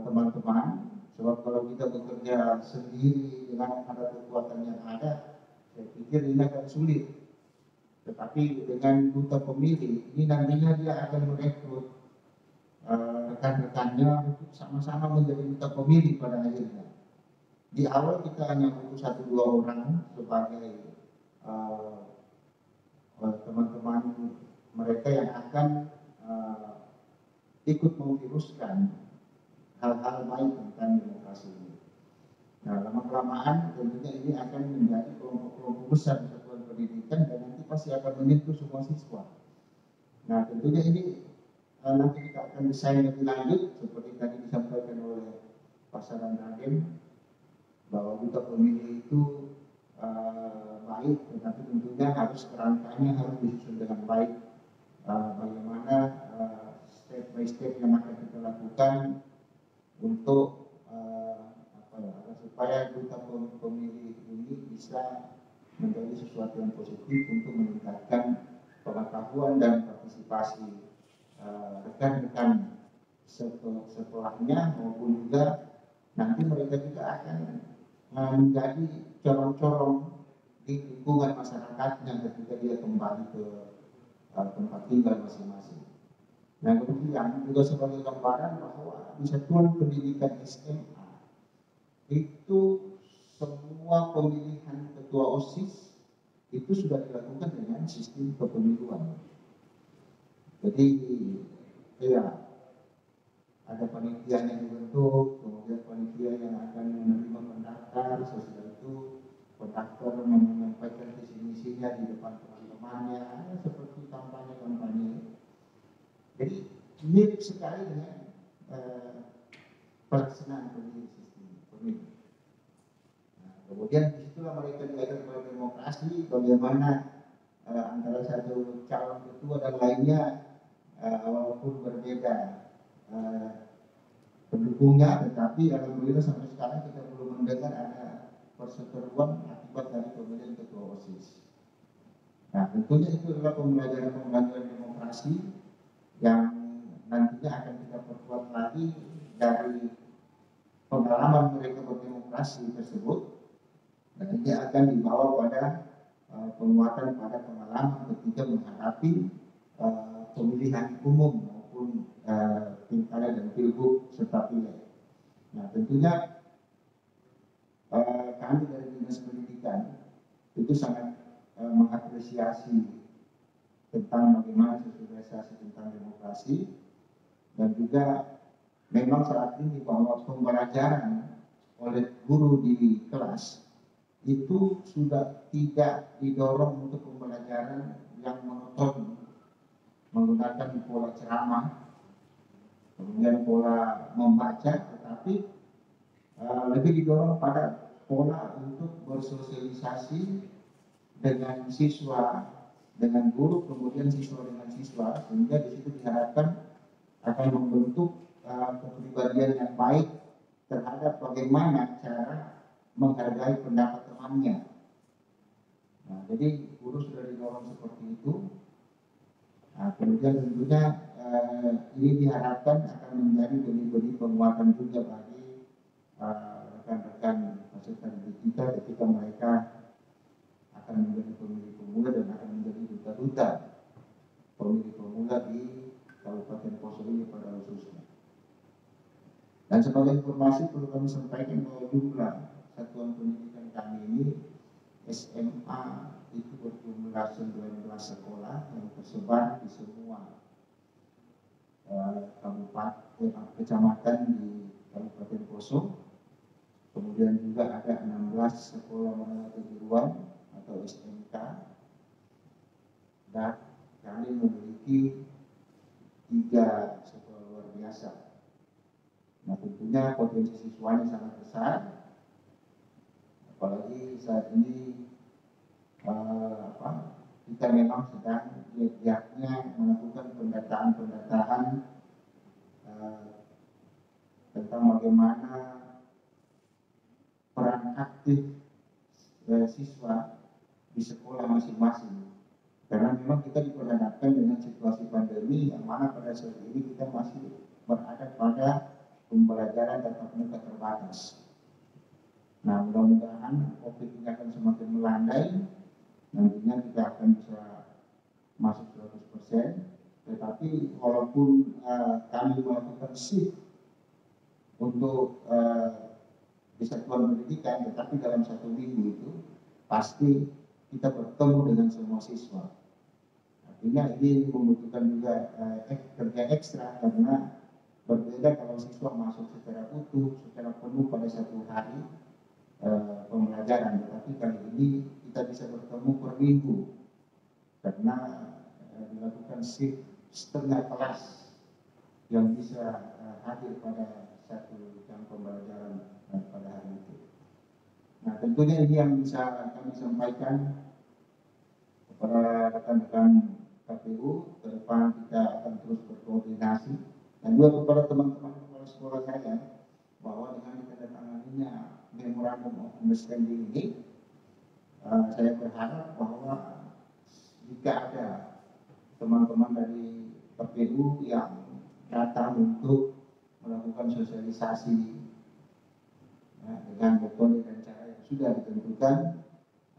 teman-teman. Sebab kalau kita bekerja sendiri dengan ada kekuatan yang ada, saya pikir ini akan sulit. Tetapi dengan duta pemilih ini nantinya dia akan merekrut rekan-rekannya untuk sama-sama menjadi duta pemilih pada akhirnya. Di awal kita hanya butuh 1-2 orang sebagai teman-teman mereka yang akan ikut mengviruskan hal-hal baik tentang demokrasi ini. Nah, lama-kelamaan tentunya ini akan menjadi kelompok-kelompok besar di satuan pendidikan dan nanti pasti akan menyentuh semua siswa. Nah, tentunya ini nanti kita akan desain lebih lanjut seperti tadi disampaikan oleh Pak Saran Raden, bahwa duta pemilih itu baik, tetapi tentunya harus kerangkanya harus disusun dengan baik. Bagaimana step by step yang akan kita lakukan untuk supaya duta pemilih ini bisa menjadi sesuatu yang positif untuk meningkatkan pengetahuan dan partisipasi rekan-rekan sekolahnya, maupun juga nanti mereka juga akan menjadi corong-corong di lingkungan masyarakatnya ketika dia kembali ke tempat tinggal masing-masing. Nah, kemudian juga sebagai gambaran bahwa di satuan pendidikan SMA itu semua pemilihan ketua OSIS itu sudah dilakukan dengan sistem kepemiluan. Jadi ya ada panitia yang dibentuk, kemudian panitia yang akan menerima pendaftar, sesudah itu pendaftar menyampaikan visi misinya di depan teman-temannya, seperti kampanye-kampanye. Jadi mirip sekali dengan pelaksanaan pemilu. Nah, kemudian disitulah mereka diajar berdemokrasi, bagaimana antara satu calon ketua dan lainnya walaupun berbeda pendukungnya, tetapi alhamdulillah sampai sekarang kita belum mendengar ada perseteruan akibat dari pemilihan ketua OSIS. Nah, tentunya itu adalah pembelajaran demokrasi yang nantinya akan kita perkuat lagi dari pengalaman mereka berdemokrasi tersebut, dan ini akan dibawa pada penguatan pada pengalaman ketika menghadapi pemilihan umum maupun pilkada dan pilgub serta pileg. Nah, tentunya kami dari Dinas Pendidikan itu sangat mengapresiasi tentang bagaimana sosialisasi tentang demokrasi, dan juga memang saat ini bahwa pembelajaran oleh guru di kelas itu sudah tidak didorong untuk pembelajaran yang monoton menggunakan pola ceramah, kemudian pola membaca, tetapi lebih didorong pada pola untuk bersosialisasi dengan siswa, dengan guru, kemudian siswa dengan siswa, sehingga di situ diharapkan akan membentuk kepribadian yang baik terhadap bagaimana cara menghargai pendapat temannya. Nah, jadi guru sudah didorong seperti itu. Nah, kemudian tentunya ini diharapkan akan menjadi benih-benih penguatan juga bagi rekan-rekan peserta didik kita ketika mereka akan menjadi pemilih pemula dan akan menjadi duta-duta pemilih pemula di Kabupaten Poso ini pada khususnya. Dan sebagai informasi perlu kami sampaikan bahwa jumlah satuan pendidikan kami ini SMA itu berjumlah 19 sekolah yang tersebar di semua kabupaten kecamatan di Kabupaten Poso. Kemudian juga ada 16 sekolah menengah kejuruan atau SMK, dan kami memiliki 3 sekolah luar biasa. Nah, tentunya potensi siswanya sangat besar, apalagi saat ini kita memang sedang giat-giatnya melakukan pendataan tentang bagaimana peran aktif siswa di sekolah masing-masing. Karena memang kita diperhadapkan dengan situasi pandemi yang mana pada saat ini kita masih berada pada pembelajaran tatap muka terbatas. Nah, mudah-mudahan COVID ini akan semakin melandai. Nantinya kita akan bisa masuk 100%. Tetapi walaupun kami melakukan shift untuk di satuan pendidikan, tetapi dalam 1 minggu itu pasti kita bertemu dengan semua siswa. Artinya ini membutuhkan juga kerja ekstra, karena berbeda kalau siswa masuk secara utuh, secara penuh pada 1 hari pembelajaran, tetapi kali ini kita bisa bertemu per minggu karena dilakukan shift setengah kelas yang bisa hadir pada 1 jam pembelajaran pada hari itu. Nah, tentunya ini yang bisa kami sampaikan kepada rekan-rekan KPU. Ke depan kita akan terus berkoordinasi, dan juga kepada teman-teman kepala sekolah saya, bahwa dengan ditandatanganinya Memorandum of Understanding ini, saya berharap bahwa jika ada teman-teman dari KPU yang datang untuk melakukan sosialisasi dengan metode dan cara yang sudah ditentukan,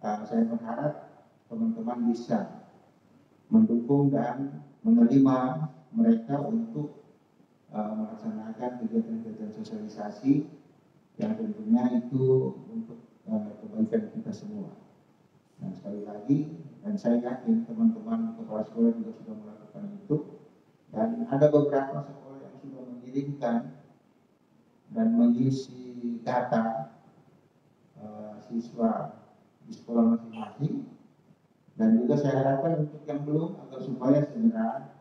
saya berharap teman-teman bisa mendukung dan menerima mereka untuk melaksanakan kegiatan-kegiatan sosialisasi yang tentunya itu untuk kebaikan kita semua. Nah, sekali lagi, dan saya yakin teman-teman kepala sekolah juga sudah melakukan itu, ada beberapa sekolah yang sudah mengirimkan dan mengisi data siswa di sekolah masing-masing, dan juga saya harapkan untuk yang belum agar supaya segera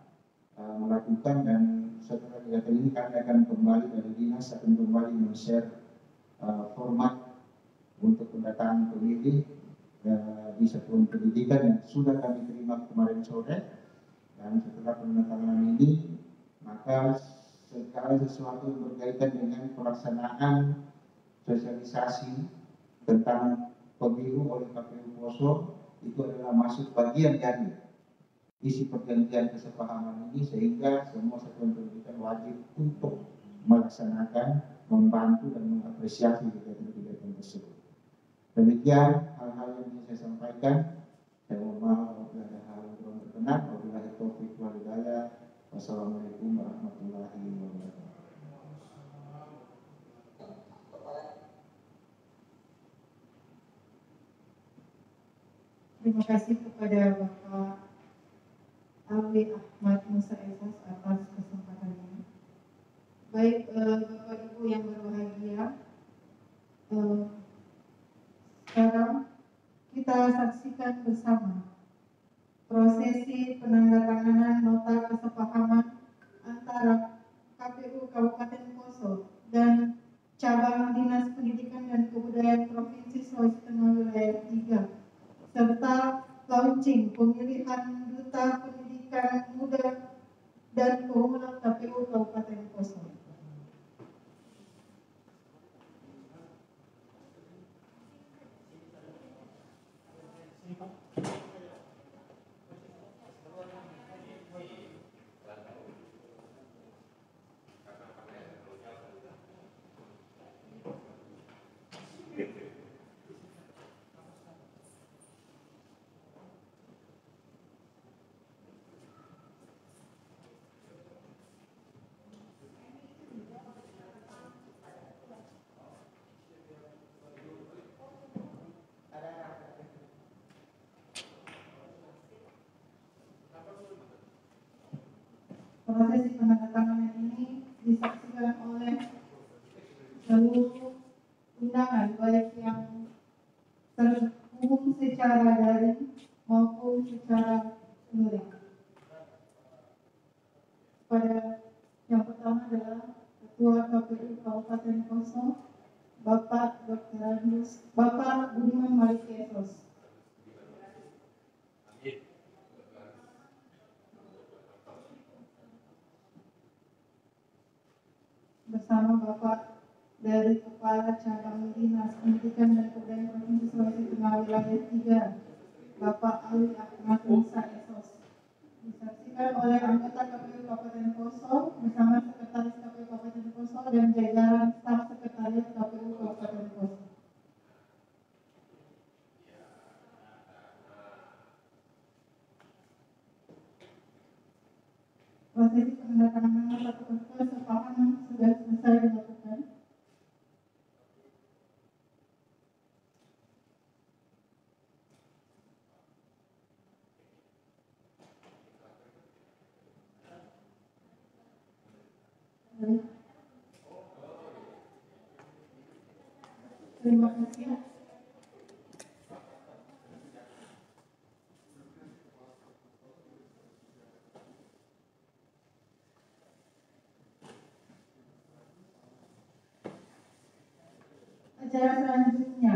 melakukan, dan setelah data ini kami akan kembali dari dinas akan kembali men-share format untuk pendataan pemilih di satuan pendidikan yang sudah kami terima kemarin sore. Dan setelah penandatanganan ini, maka segala sesuatu yang berkaitan dengan pelaksanaan sosialisasi tentang pemilu oleh KPU Poso itu adalah masuk bagian dari isi perjanjian kesepahaman ini, sehingga semua satuan pendidikan wajib untuk melaksanakan, membantu dan mengapresiasi kegiatan-kegiatan tersebut. Demikian hal-hal yang ingin saya sampaikan. Saya mohon maaf apabila ada hal yang kurang berkenan. Wabillahi taufiq wal hidayah. Wassalamualaikum warahmatullahi wabarakatuh. Terima kasih kepada Bapak Alwi Ahmad Musa Esos atas kesempatannya. Baik Bapak Ibu yang berbahagia, sekarang kita saksikan bersama prosesi penandatanganan nota kesepahaman antara KPU Kabupaten Poso dan Cabang Dinas Pendidikan dan Kebudayaan Provinsi Sulawesi Tengah Wilayah 3, serta launching pemilihan Duta Pendidikan Muda dan Pemuda KPU Kabupaten Poso. Prosesi penandatanganan ini disaksikan oleh seluruh undangan, baik yang terhubung secara daring maupun secara luring. Pada yang pertama adalah Ketua KPU Kabupaten Poso, Bapak Dr. Bapak Budiman Maliki Esos. Bersama Bapak dari Kepala Cabang Dinas Pendidikan dan Kebudayaan Provinsi Sulawesi Tengah Wilayah 3, Bapak Alwi Ahmad Musa Esos. Disaksikan oleh anggota KPU Kabupaten Poso bersama Sekretaris KPU Kabupaten Poso dan jajaran staf Sekretariat KPU Kabupaten Poso. Prosesi penandatanganan nota kesepahaman sudah selesai dilakukan. Terima kasih. Acara selanjutnya,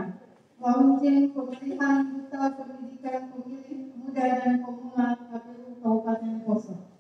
launching pemilihan Duta Pendidikan Pemilih Muda dan Pemula KPU Kabupaten Poso.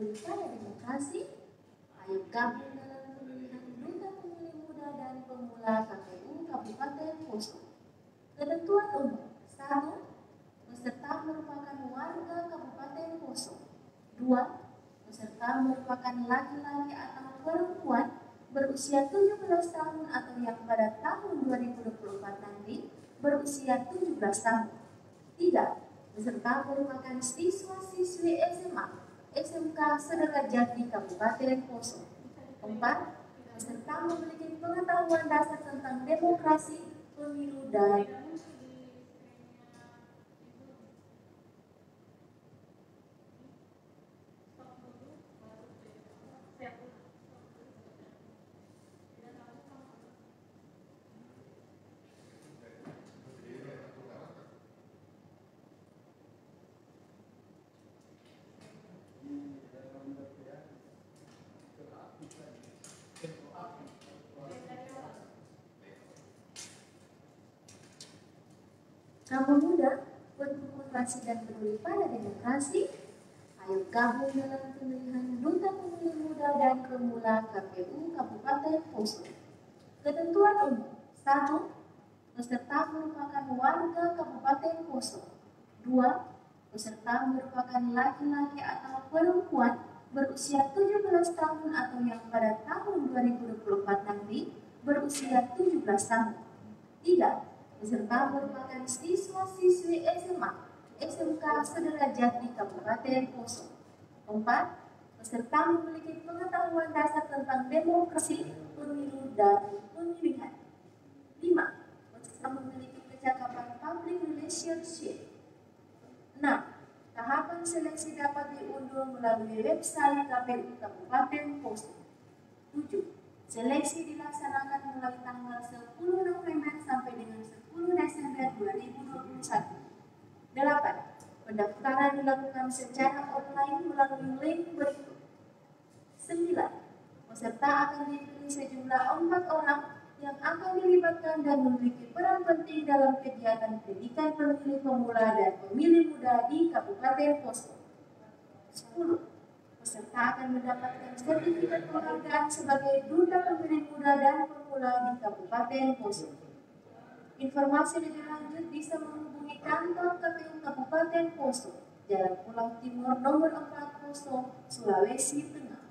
peduli pada demokrasi, ayo gabung dalam pemilihan Duta Pemilih Muda dan Pemula KPU Kabupaten Poso. Ketentuan umum 1. Peserta merupakan warga Kabupaten Poso. 2. Peserta merupakan laki-laki atau perempuan berusia 17 tahun atau yang pada tahun 2024 nanti berusia 17 tahun. 3. Peserta merupakan siswa-siswi SMA, SMK sederajat di Kabupaten Poso. 4. Peserta memiliki pengetahuan dasar tentang demokrasi, pemilu, dan kamu muda, berkomunikasi dan peduli pada demokrasi, ayo gabung dalam pemilihan Duta Pemilih Muda dan Pemula KPU Kabupaten Poso. Ketentuan umum 1. Peserta merupakan warga Kabupaten Poso. 2. Peserta merupakan laki-laki atau perempuan berusia 17 tahun atau yang pada tahun 2024 nanti berusia 17 tahun. 3. Peserta merupakan siswa-siswi SMA, SMK sederajat di Kabupaten Poso. 4. Peserta memiliki pengetahuan dasar tentang demokrasi, pemilu, dan pemilihan. 5. Peserta memiliki kecakapan public relationship. 6. Tahapan seleksi dapat diunduh melalui website KPU Kabupaten Poso. 7. Seleksi dilaksanakan mulai tanggal 10 November sampai dengan 10 Desember 2021. 8. Pendaftaran dilakukan secara online melalui link berikut. 9. Peserta akan dipilih sejumlah 4 orang yang akan dilibatkan dan memiliki peran penting dalam kegiatan pendidikan pemilih pemula dan pemilih muda di Kabupaten Poso. 10. Peserta akan mendapatkan sertifikat penghargaan sebagai Duta Pemilih Muda dan Pemula di Kabupaten Poso. Informasi lebih lanjut bisa menghubungi kantor KPU Kabupaten Poso, Jalan Pulau Timur nomor 4 Poso, Sulawesi Tengah.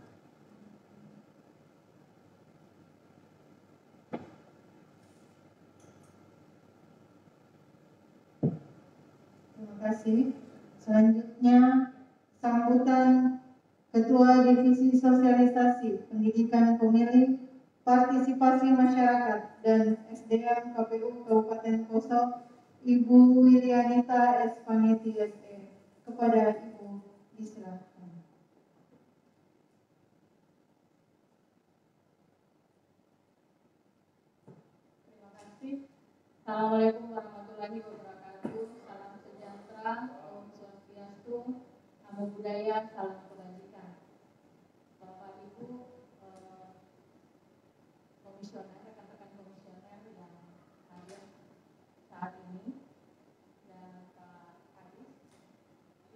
Terima kasih. Selanjutnya, sambutan Ketua Divisi Sosialisasi Pendidikan Pemilih, Partisipasi Masyarakat, dan SDM KPU Kabupaten Poso, Ibu Wilianita Espaneti SE. Kepada Ibu diserahkan. Terima kasih. Assalamualaikum warahmatullahi wabarakatuh. Salam sejahtera, Om Swastiastu, Namo Buddhaya, salam kebajikan. Bapak Ibu komisioner, rekan-rekan komisioner yang hadir saat ini, dan Pak Kadis.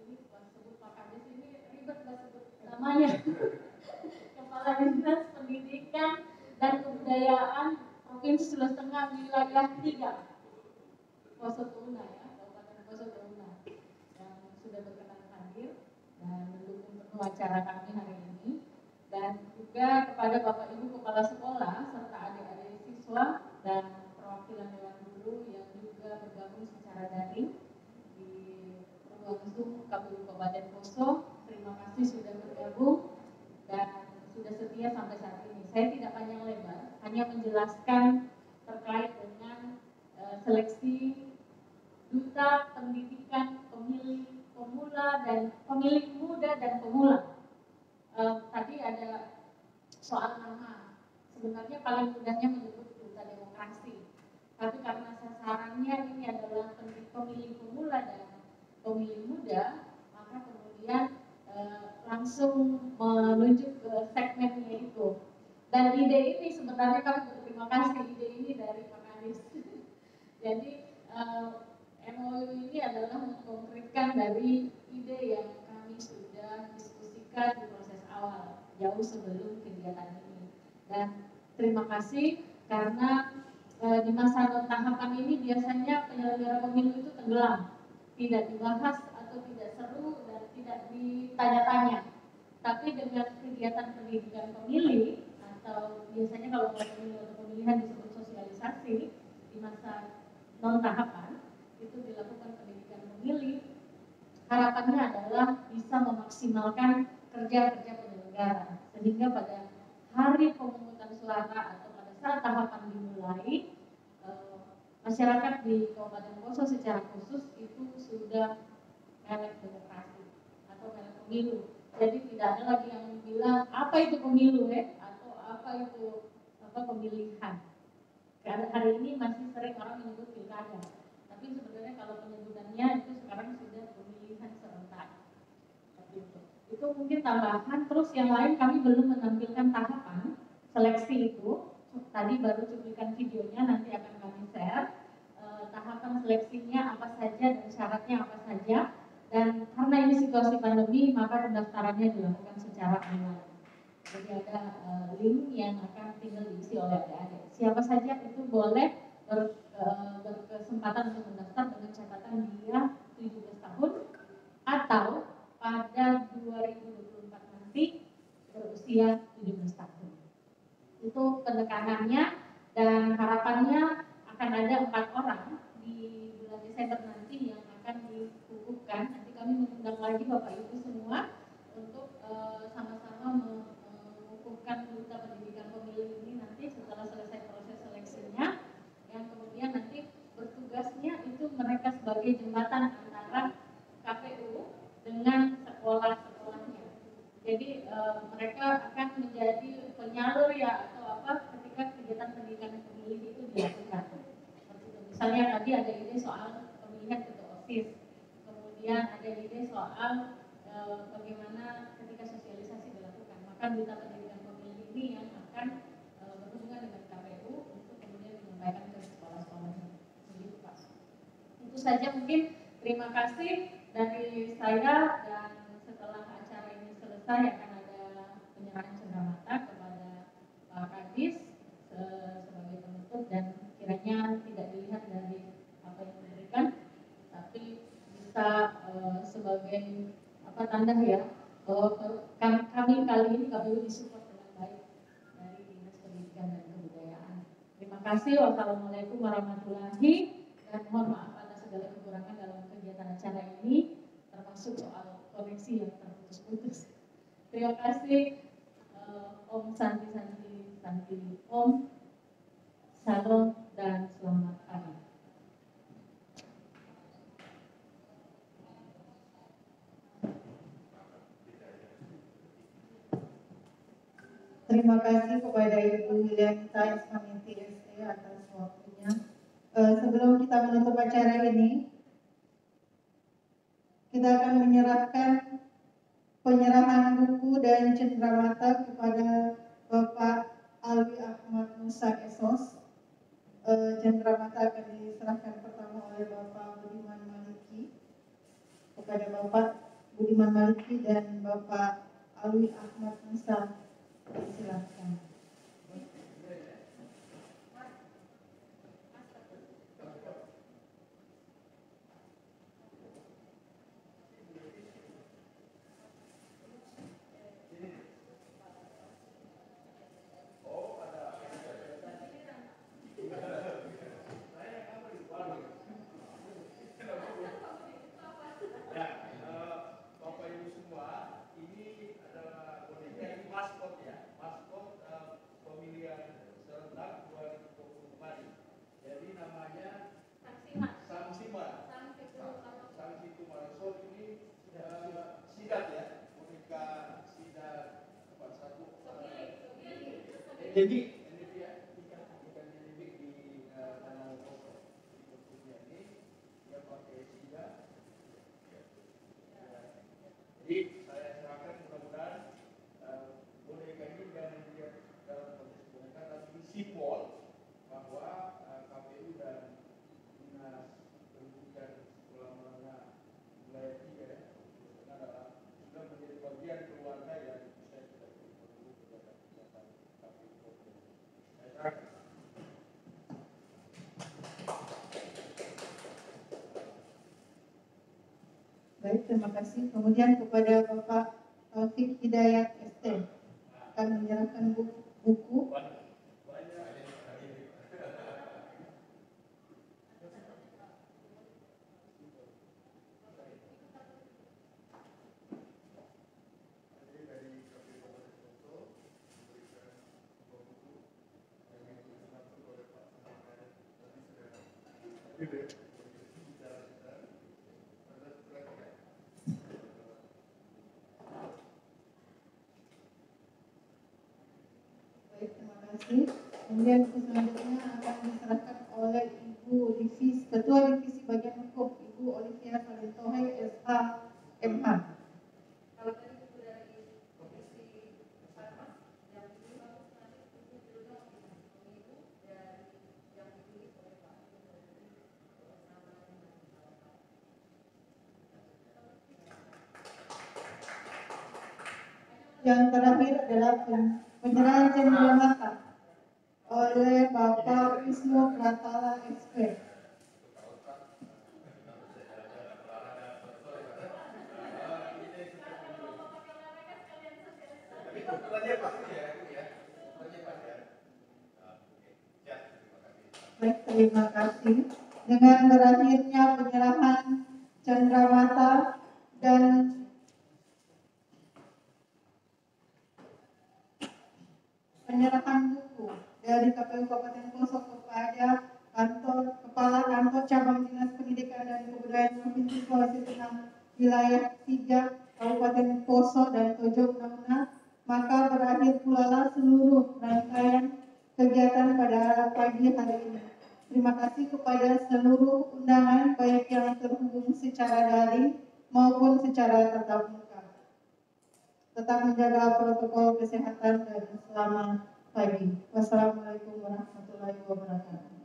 Ini sebut Pak Kadis ini ribet sebut namanya. Kepala Dinas Pendidikan dan Kebudayaan Provinsi Sulawesi Tengah wilayah 3 Poso Tuna, ya, Kabupaten Poso Tuna, yang sudah berkenan hadir dan mendukung penuh acara kami hari ini, dan juga kepada Bapak Ibu Kepala Sekolah serta adik-adik siswa dan perwakilan Dewan Guru yang juga bergabung secara daring di ruang Zoom KPU Kabupaten Poso. Terima kasih sudah bergabung dan sudah setia sampai saat ini. Saya tidak panjang lebar, hanya menjelaskan terkait dengan seleksi Duta Pendidikan Pemilih Pemula dan Pemilih Muda dan Pemula. Tadi ada soal nama. Sebenarnya paling mudahnya menyebut Duta Demokrasi, tapi karena sasarannya ini adalah pemilih pemula dan pemilih muda, maka kemudian langsung menunjuk ke segmennya itu. Dan ide ini sebenarnya kami berterima kasih, ide ini dari Pak Kadis. Jadi MOU ini adalah mengkonkretkan dari ide yang kami sudah diskusikan di proses awal, jauh sebelum kegiatan ini. Dan terima kasih karena di masa tahapan ini biasanya penyelenggara pemilu itu tenggelam, tidak dibahas atau tidak seru dan tidak ditanya-tanya. Tapi dengan kegiatan pendidikan pemilih atau biasanya kalau pemilu atau pemilihan disebut sosialisasi di masa non tahapan itu dilakukan pendidikan pemilih, harapannya adalah bisa memaksimalkan kerja-kerja penyelenggara sehingga pada hari pemungutan suara atau pada saat tahapan dimulai, masyarakat di Kabupaten Poso secara khusus itu sudah melek demokrasi atau melek pemilu. Jadi tidak ada lagi yang bilang apa itu pemilu atau apa itu pemilihan. Karena hari ini masih sering orang menyebut pilkada, tapi sebenarnya kalau penyebutannya itu sekarang sudah pemilihan serentak. Itu mungkin tambahan. Terus yang lain kami belum menampilkan tahapan seleksi itu. Tadi baru cuplikan videonya, nanti akan kami share. Tahapan seleksinya apa saja dan syaratnya apa saja. Dan karena ini situasi pandemi, maka pendaftarannya dilakukan secara online. Jadi ada link yang akan tinggal diisi oleh adik-adik. Siapa saja itu boleh berkesempatan untuk mendaftar dengan catatan dia 17 tahun atau pada 2024 nanti berusia 17 tahun. Itu penekanannya dan harapannya akan ada 4 orang di bulan Desember nanti yang akan dikukuhkan. Nanti kami mengundang lagi Bapak Ibu semua untuk sama-sama mengukuhkan duta pendidikan pemilih ini nanti setelah selesai proses seleksinya, yang kemudian nanti bertugasnya itu mereka sebagai jembatan antara KPU dengan sekolah-sekolahnya. Jadi mereka akan menjadi penyalur ya atau apa ketika kegiatan pendidikan pemilih itu dilakukan. Misalnya tadi ada ide soal pemilihan ketua OSIS, kemudian ada ide soal bagaimana ketika sosialisasi dilakukan. Maka duta pendidikan pemilih ini yang akan berhubungan dengan KPU untuk kemudian menyampaikan ke sekolah-sekolahnya. Begitu Pak. Itu saja mungkin. Terima kasih dari saya, dan setelah acara ini selesai akan ada penyerahan cenderamata kepada Pak Kadis sebagai penutup, dan kiranya tidak dilihat dari apa yang diberikan, tapi bisa sebagai tanda ya bahwa kami kali ini KPU disupport dengan baik dari Dinas Pendidikan dan Kebudayaan. Terima kasih. Wassalamualaikum warahmatullahi, dan mohon maaf atas segala kekurangan dalam kegiatan acara ini, termasuk soal koneksi yang terputus-putus. Terima kasih. Om Santi Om, Salam dan selamat pagi. Terima kasih kepada Ibu Yulianita Ismaniti SE atas waktunya. Sebelum kita menutup acara ini, kita akan menyerahkan penyerahan buku dan cenderamata kepada Bapak Alwi Ahmad Musa Esos. Cenderamata akan diserahkan pertama oleh Bapak Budiman Maliki kepada Bapak Budiman Maliki dan Bapak Alwi Ahmad Musa. Silakan. Jadi ini dia ikan jenis di Danau Toba. Ini dia pakai sida. Jadi saya serahkan mudah-mudahan boneka ini jangan dilihat dalam konteks boneka, tapi simbol bahwa KPU dan Dinas Pendidikan Sekolah Menengah Wilayah 3 adalah sudah menjadi bagian keluarga yang saya Baik, terima kasih. Kemudian kepada Bapak Taufik Hidayat ST akan menyerahkan buku. Baik, terima kasih. Kemudian buku selanjutnya akan diserahkan oleh Ibu Divisi, Ketua Divisi Bagian Hukum, Ibu Olivia Salintohe, SH, MH. Kalau tadi buku dari komisi Farmas, yang ini bagus nanti buku judulnya Pemilu dari yang ditulis oleh Pak Yang terakhir adalah penyerahan cenderamata oleh Bapak Wisnu Pratala SP. Baik, terima kasih. Dengan berakhirnya penyerahan cenderamata dan penyerahan buku dari KPU Kabupaten Poso kepada Kepala Kantor Cabang Dinas Pendidikan dan Kebudayaan Provinsi Sulawesi Tengah Wilayah 3 Kabupaten Poso dan Tojo Una, maka berakhir pula seluruh rangkaian kegiatan pada pagi hari ini. Terima kasih kepada seluruh undangan baik yang terhubung secara daring maupun secara tatap muka. Tetap menjaga protokol kesehatan dan selamat pagi. Wassalamualaikum warahmatullahi wabarakatuh.